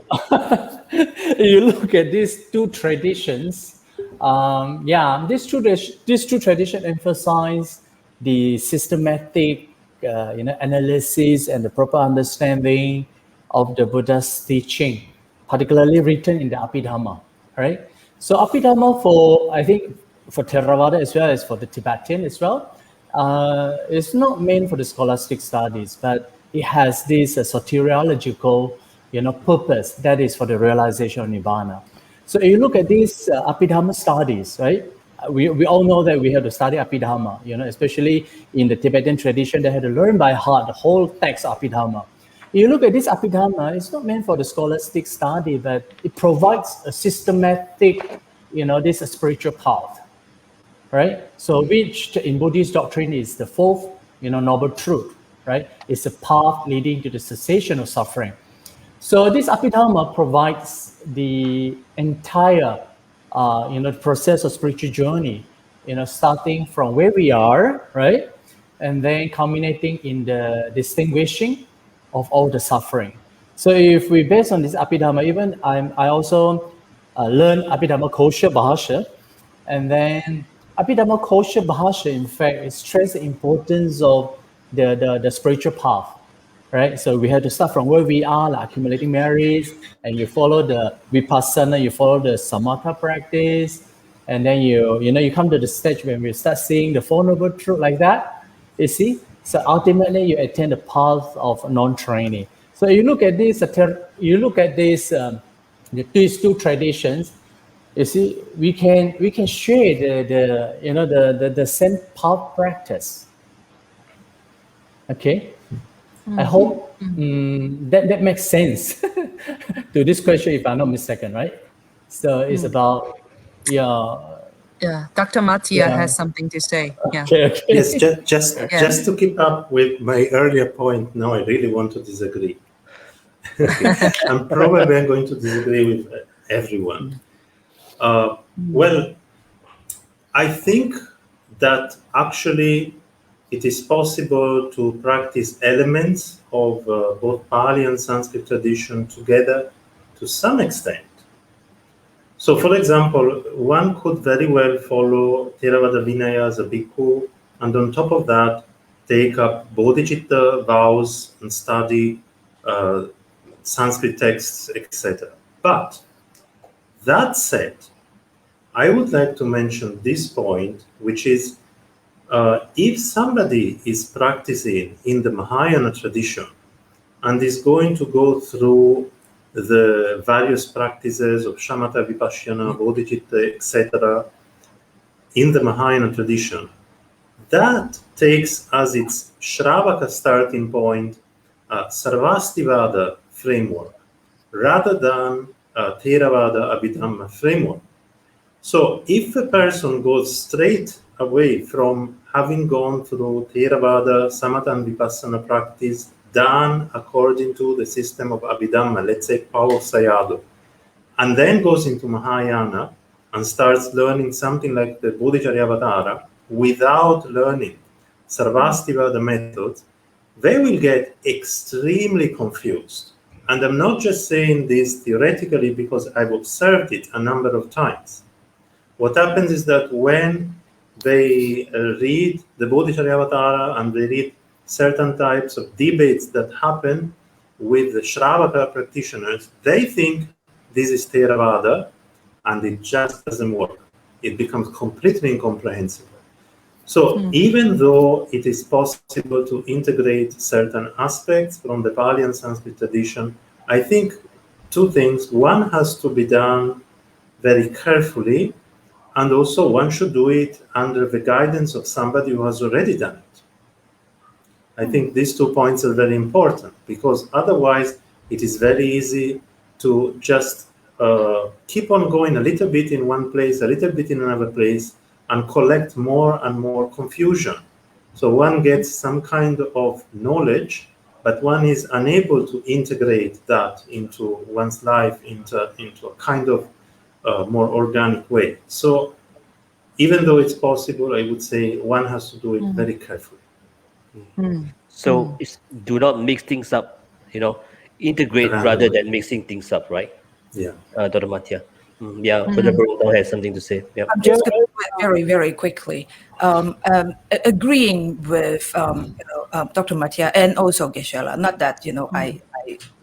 you look at these two traditions. These two traditions emphasize the systematic, analysis and the proper understanding of the Buddha's teaching, particularly written in the Abhidhamma. Right. So Abhidhamma, for Theravada as well as for the Tibetan as well, it's not meant for the scholastic studies, but it has this soteriological, purpose that is for the realization of Nibbana. So if you look at these Abhidhamma studies, right? We all know that we have to study Abhidhamma, especially in the Tibetan tradition, they had to learn by heart the whole text of Abhidhamma. If you look at this Abhidhamma, it's not meant for the scholastic study, but it provides a systematic, this spiritual path, right? So which in Buddhist doctrine is the fourth, noble truth, right? It's a path leading to the cessation of suffering. So this Abhidhamma provides the entire, process of spiritual journey, starting from where we are, right? And then culminating in the distinguishing of all the suffering. So if we base on this Abhidhamma, even I also learned Abhidhamma Kosha Bhasha, and then Abhidhamma Kosha Bhasha, in fact, stress the importance of the spiritual path, right? So we have to start from where we are, like accumulating merits, and you follow the vipassana, you follow the samatha practice, and then you come to the stage when we start seeing the Four Noble Truths like that, you see? So ultimately you attain the path of non-training. So you look at this, these two traditions, you see, we can share the same path practice. Okay, I hope that makes sense to this question, if I'm not mistaken, right? So it's about
Dr. Mattia has something to say. Yeah.
Okay.
Yes, just to keep up with my earlier point. No, I really want to disagree. I'm probably going to disagree with everyone. Well, I think that actually it is possible to practice elements of both Pali and Sanskrit tradition together to some extent. So, for example, one could very well follow Theravada Vinaya as a bhikkhu, and on top of that, take up bodhicitta vows and study Sanskrit texts, etc. But that said, I would like to mention this point, which is if somebody is practicing in the Mahayana tradition and is going to go through the various practices of shamatha, vipassana, bodhicitta, etc. in the Mahayana tradition, that takes as its Shravaka starting point Sarvastivada framework rather than Theravada Abhidhamma framework. So if a person goes straight away from having gone through Theravada, Samatha and Vipassana practice done according to the system of Abhidhamma, let's say Paul Sayadaw, and then goes into Mahayana, and starts learning something like the Bodhicharyavatara without learning Sarvastivada method, they will get extremely confused. And I'm not just saying this theoretically because I've observed it a number of times. What happens is that when they read the Bodhicharyavatara and they read certain types of debates that happen with the Shravaka practitioners, they think this is Theravada, and it just doesn't work. It becomes completely incomprehensible. So even though it is possible to integrate certain aspects from the Pali and Sanskrit tradition, I think two things. One has to be done very carefully, and also one should do it under the guidance of somebody who has already done it. I think these 2 points are very important, because otherwise it is very easy to just keep on going a little bit in one place, a little bit in another place, and collect more and more confusion. So one gets some kind of knowledge, but one is unable to integrate that into one's life, into a kind of more organic way. So even though it's possible, I would say one has to do it very carefully.
So do not mix things up, integrate rather than mixing things up, right?
Yeah.
Dr. Mattia. Yeah, Brother Rongdao has something to say. Yeah.
I'm just going to do it very, very quickly. Agreeing with Dr. Mattia and also Geshe, not that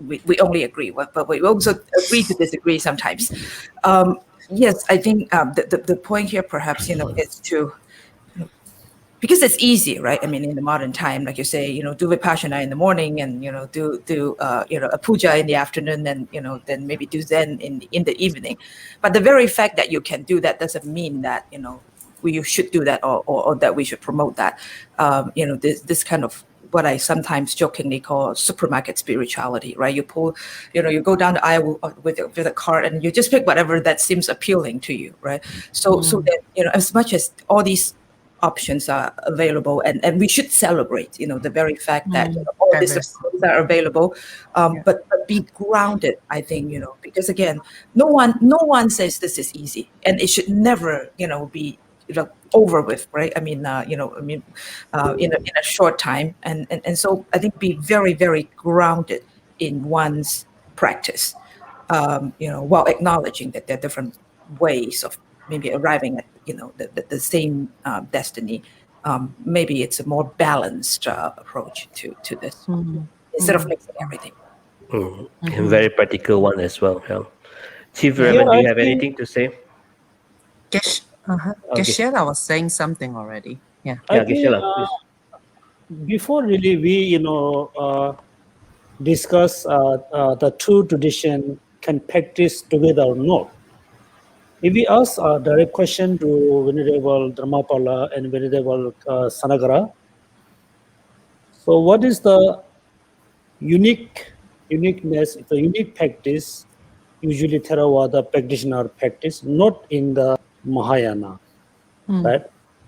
we only agree, but we also agree to disagree sometimes. Yes, I think the point here perhaps is to, because it's easy, right? I mean, in the modern time, like you say, do Vipassana in the morning, and do a puja in the afternoon, and then maybe do Zen in the evening. But the very fact that you can do that doesn't mean that you should do that, or that we should promote that. This kind of what I sometimes jokingly call supermarket spirituality, right? You pull, you go down the aisle with a cart, and you just pick whatever that seems appealing to you, right? So that as much as all these options are available, and we should celebrate the very fact that all these options are available, but be grounded, I think, because again, no one says this is easy, and it should never be over with, right? I mean in a short time, and so I think be very, very grounded in one's practice, while acknowledging that there are different ways of maybe arriving at the same destiny. Maybe it's a more balanced approach to this, instead of mixing everything.
And very practical one as well. Yeah. Chief Reverend, do you have anything to say?
Geshe was saying something already. Yeah.
I think,
Geshe,
before really we discuss the two tradition can practice together or not. If we ask a direct question to Venerable Dharmapala and Venerable Sanagara, so what is the uniqueness, the unique practice, usually Theravada practitioner practice, not in the Mahayana, right?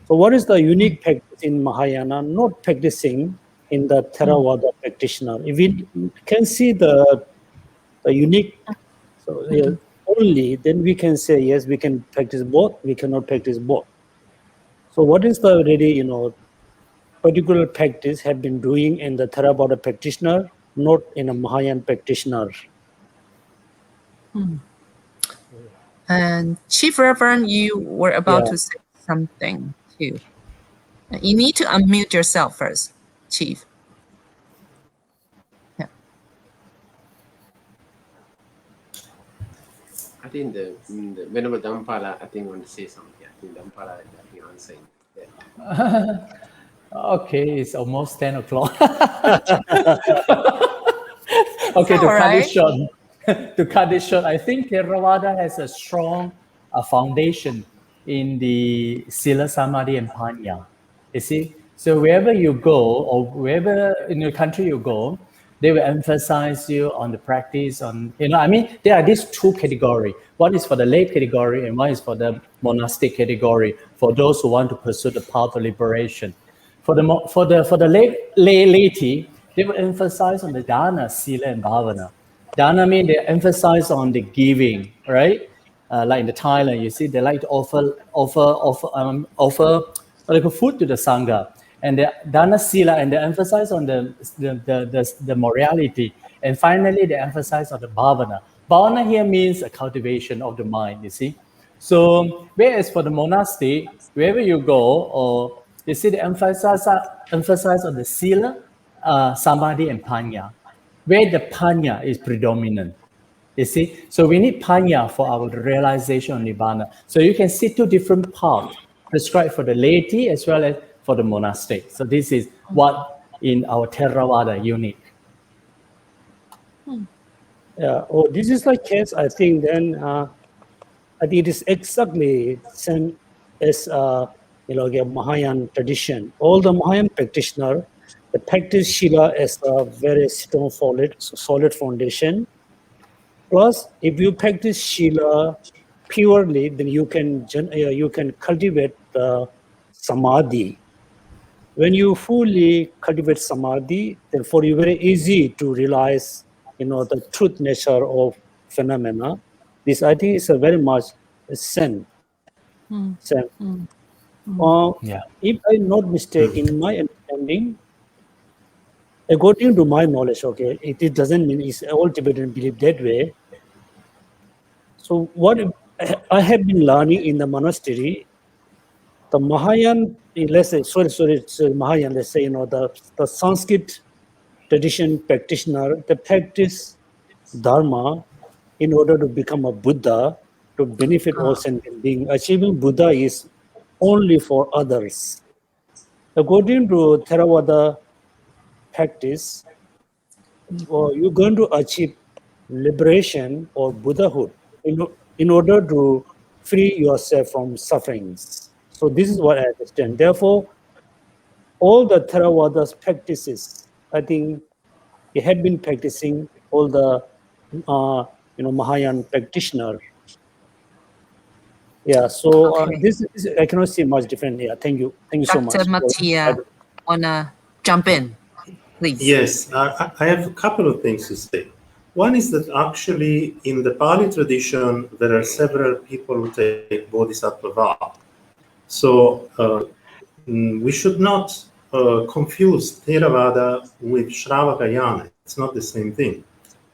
So what is the unique practice in Mahayana, not practicing in the Theravada practitioner? If we can see the unique, so only, then we can say, yes, we can practice both, we cannot practice both. So what is the really, particular practice have been doing in the Theravada practitioner, not in a Mahayana practitioner?
And Chief Reverend, you were about to say something too. You need to unmute yourself first, Chief.
I think the Venerable Dharmapala, I think, want to say something. I think Dharmapala is answering that.
Okay, it's almost 10 o'clock. To cut it short, I think Theravada has a strong foundation in the Sila, Samadhi, and Panya. You see, so wherever you go, or wherever in the country you go, they will emphasize you on the practice on, there are these two categories. One is for the lay category and one is for the monastic category, for those who want to pursue the path of liberation. For the laity, they will emphasize on the dana, sila, and bhavana. Dana means they emphasize on the giving, right? like in the Thailand, you see, they like to offer like food to the sangha, and the dana sila, and they emphasize on the morality, and finally they emphasize on the bhavana. Bhavana here means a cultivation of the mind. You see, so whereas for the monastery, wherever you go, or you see, the emphasize on the sila, samadhi, and panya, where the panya is predominant. You see, so we need panya for our realization of nibbana. So you can see two different paths prescribed for the laity as well as for the monastery. So this is what in our Theravada unique.
Yeah. Oh, this is the case. I think then I think it is exactly same as the Mahayana tradition. All the Mahayana practitioners, they practice Shila as a very strong, solid foundation. Plus, if you practice Shila purely, then you can cultivate the samadhi. When you fully cultivate samadhi, then for you very easy to realize, the truth nature of phenomena. This I think is a very much same. If I'm not mistaken, in my understanding, according to my knowledge, okay, it doesn't mean it's all Tibetan believe that way. So what I have been learning in the monastery, the Mahayana, let's say, Mahayana, let's say, the Sanskrit tradition practitioner, they practice Dharma in order to become a Buddha, to benefit all sentient beings. Achieving Buddha is only for others. According to Theravada practice, you're going to achieve liberation or Buddhahood in order to free yourself from sufferings. So this is what I understand. Therefore, all the Theravada's practices, I think he had been practicing all the Mahayana practitioner. Yeah, so this I cannot see much different. Yeah, thank you so much.
Dr. Mattia, wanna jump in, please?
Yes, I have a couple of things to say. One is that actually in the Pali tradition, there are several people who take bodhisattva vow. So we should not confuse Theravada with Shravakayana. It's not the same thing.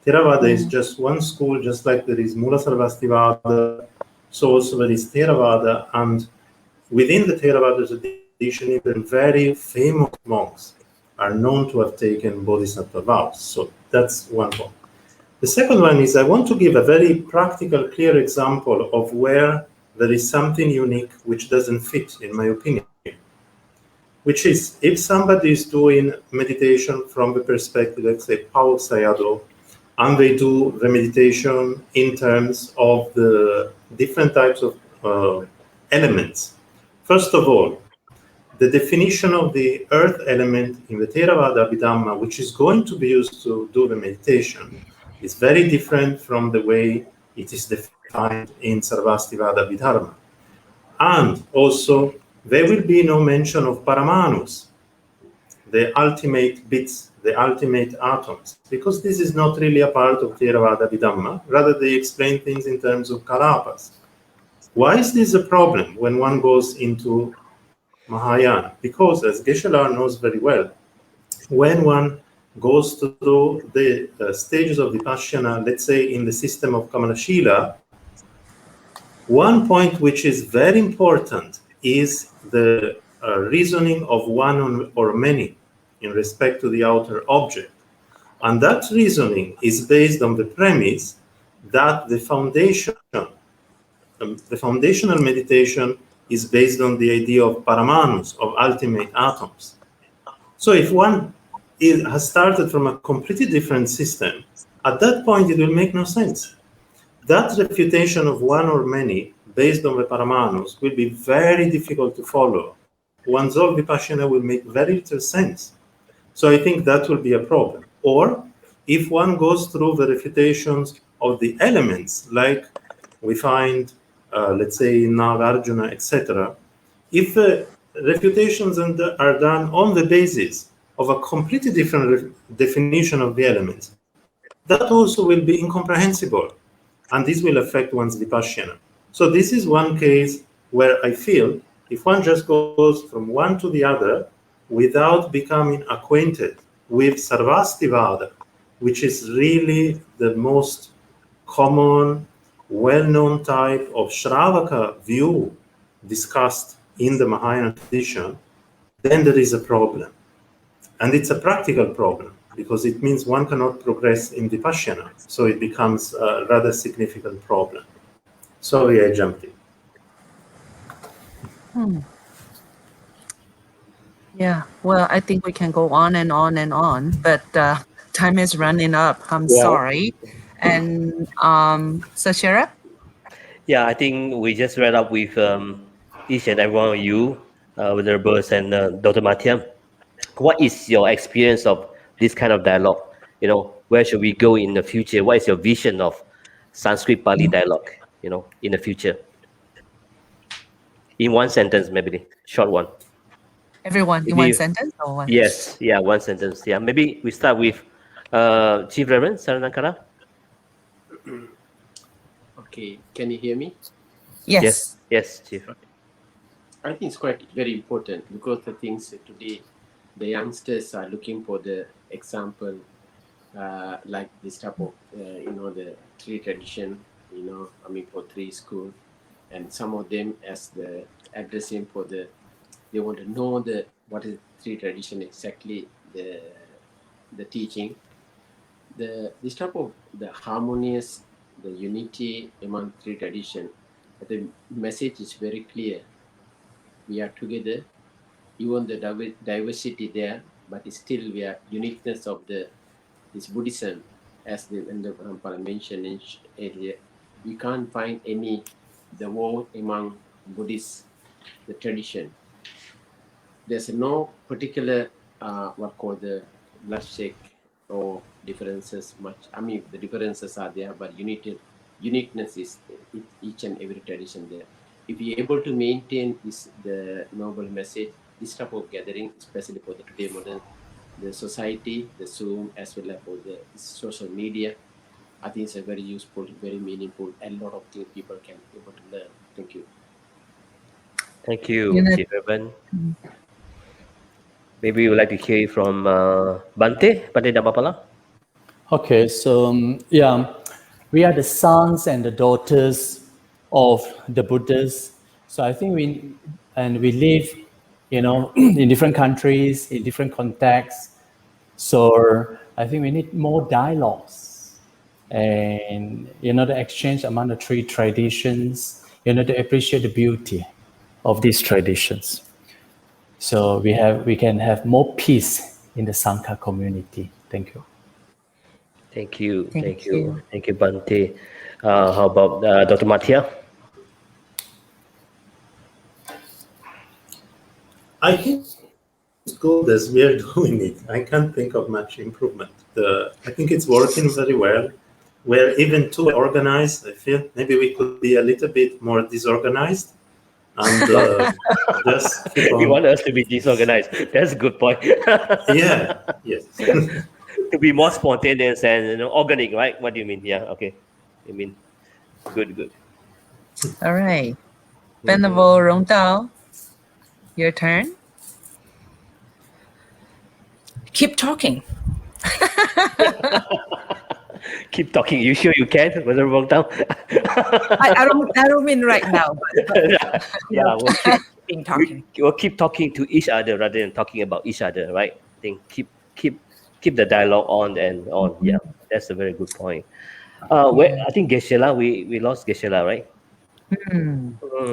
Theravada is just one school, just like there is Mula Sarvastivada, so also there is Theravada, and within the Theravada tradition, even very famous monks are known to have taken bodhisattva vows. So that's one point. The second one is I want to give a very practical, clear example of where there is something unique which doesn't fit, in my opinion, which is if somebody is doing meditation from the perspective, let's say, Paul Sayadaw, and they do the meditation in terms of the different types of elements. First of all, the definition of the earth element in the Theravada Abhidhamma, which is going to be used to do the meditation, is very different from the way it is defined in Sarvastivada Abhidharma. And also, there will be no mention of Paramanus, the ultimate bits, the ultimate atoms, because this is not really a part of Theravada Abhidhamma. Rather, they explain things in terms of kalapas. Why is this a problem when one goes into Mahayana? Because, as Geshe knows very well, when one goes through the stages of Vipassana, let's say in the system of Kamalashila, one point which is very important is the reasoning of one or many in respect to the outer object. And that reasoning is based on the premise that the foundational meditation is based on the idea of Paramanus, of ultimate atoms. So if one has started from a completely different system, at that point it will make no sense. That refutation of one or many based on the Paramanus will be very difficult to follow. One's whole Vipassana will make very little sense. So I think that will be a problem. Or if one goes through the refutations of the elements, like we find, let's say, in Nagarjuna, etc., if the refutations are done on the basis of a completely different definition of the elements, that also will be incomprehensible. and this will affect one's vipassana. So this is one case where I feel if one just goes from one to the other without becoming acquainted with Sarvastivada, which is really the most common, well-known type of Shravaka view discussed in the Mahayana tradition, then there is a problem. And it's a practical problem because it means one cannot progress in Vipassana. So it becomes a rather significant problem. Sorry, I jumped in.
Yeah, well, I think we can go on and on and on, but time is running up. I'm sorry. And so Sherab?
Yeah, I think we just read up with each and every one of you, Venerable and Dr. Mattia. What is your experience of this kind of dialogue? You know, where should we go in the future? What is your vision of Sanskrit Pali dialogue, you know, in the future? In one sentence, maybe, short one.
Everyone in one sentence or one?
Yes, yeah, one sentence. Yeah, maybe we start with Chief Reverend Saranankara.
Okay, can you hear me?
Yes.
Yes, Chief.
I think it's quite very important because the things today, the youngsters are looking for the example, like this type of, the tree tradition, for tree school, and some of them as the addressing for they want to know what is tree tradition exactly, the teaching, this type of the harmonious, the unity among three tradition. The message is very clear. We are together, even the diversity there, but still we are uniqueness of this Buddhism, as the Ven Dharmapala mentioned earlier. We can't find the war among Buddhists, the tradition. There's no particular what called the bloodshed or differences much. The differences are there, but uniqueness is each and every tradition there. If you're able to maintain the noble message, this type of gathering, especially for the today modern, the society, the Zoom, as well as for the social media, I think it's a very useful, very meaningful, and a lot of things people can be able to learn. Thank you.
Thank you, Chief Reverend. Maybe you would like to hear from Bante Dharmapala.
Okay, so we are the sons and the daughters of the Buddhas. So I think we live, in different countries, in different contexts. So I think we need more dialogues and, the exchange among the three traditions, to appreciate the beauty of these traditions. So we can have more peace in the Sangha community. Thank you.
Thank you, Bante. How about Dr. Mattia?
I think it's good as we are doing it. I can't think of much improvement. I think it's working very well. We're even too organized. I feel maybe we could be a little bit more disorganized. And just keep on.
You want us to be disorganized? That's a good point.
Yeah. Yes.
To be more spontaneous and organic, right? What do you mean? Yeah. Okay. I mean, good.
All right. Venerable Rongdao, your turn.
Keep talking.
Keep talking. You sure you can, Venerable Rongdao?
I don't mean right now, but
yeah.
We'll
keep talking to each other rather than talking about each other, right? I think keep the dialogue on and on. Yeah, that's a very good point. I think Geshe, we lost Geshe, right?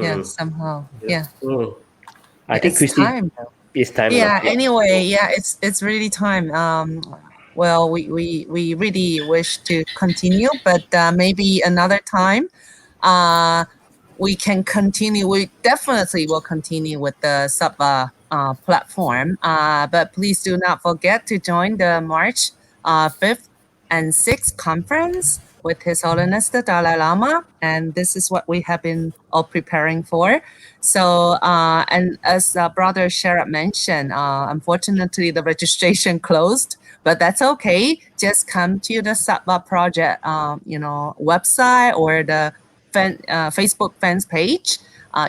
Yeah, somehow. Yeah.
I think Christie,
time though.
It's time.
Yeah. Anyway, it's really time. Well, we really wish to continue, but maybe another time. We can continue. We definitely will continue with the Sattva platform. But please do not forget to join the March 5th and 6th conference with His Holiness the Dalai Lama, and this is what we have been all preparing for. So, and as Brother Sherab mentioned, unfortunately the registration closed, but that's okay. Just come to the Sattva project, website or the Facebook fans page.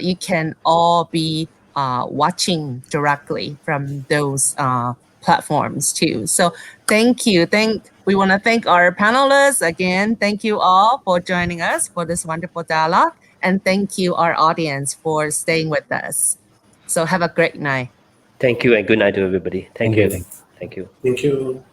You can all be watching directly from those platforms too. So thank you. We want to thank our panelists again. Thank you all for joining us for this wonderful dialogue. And thank you, our audience, for staying with us. So have a great night.
Thank you and good night to everybody. Thank you. Thank you.
Thank you.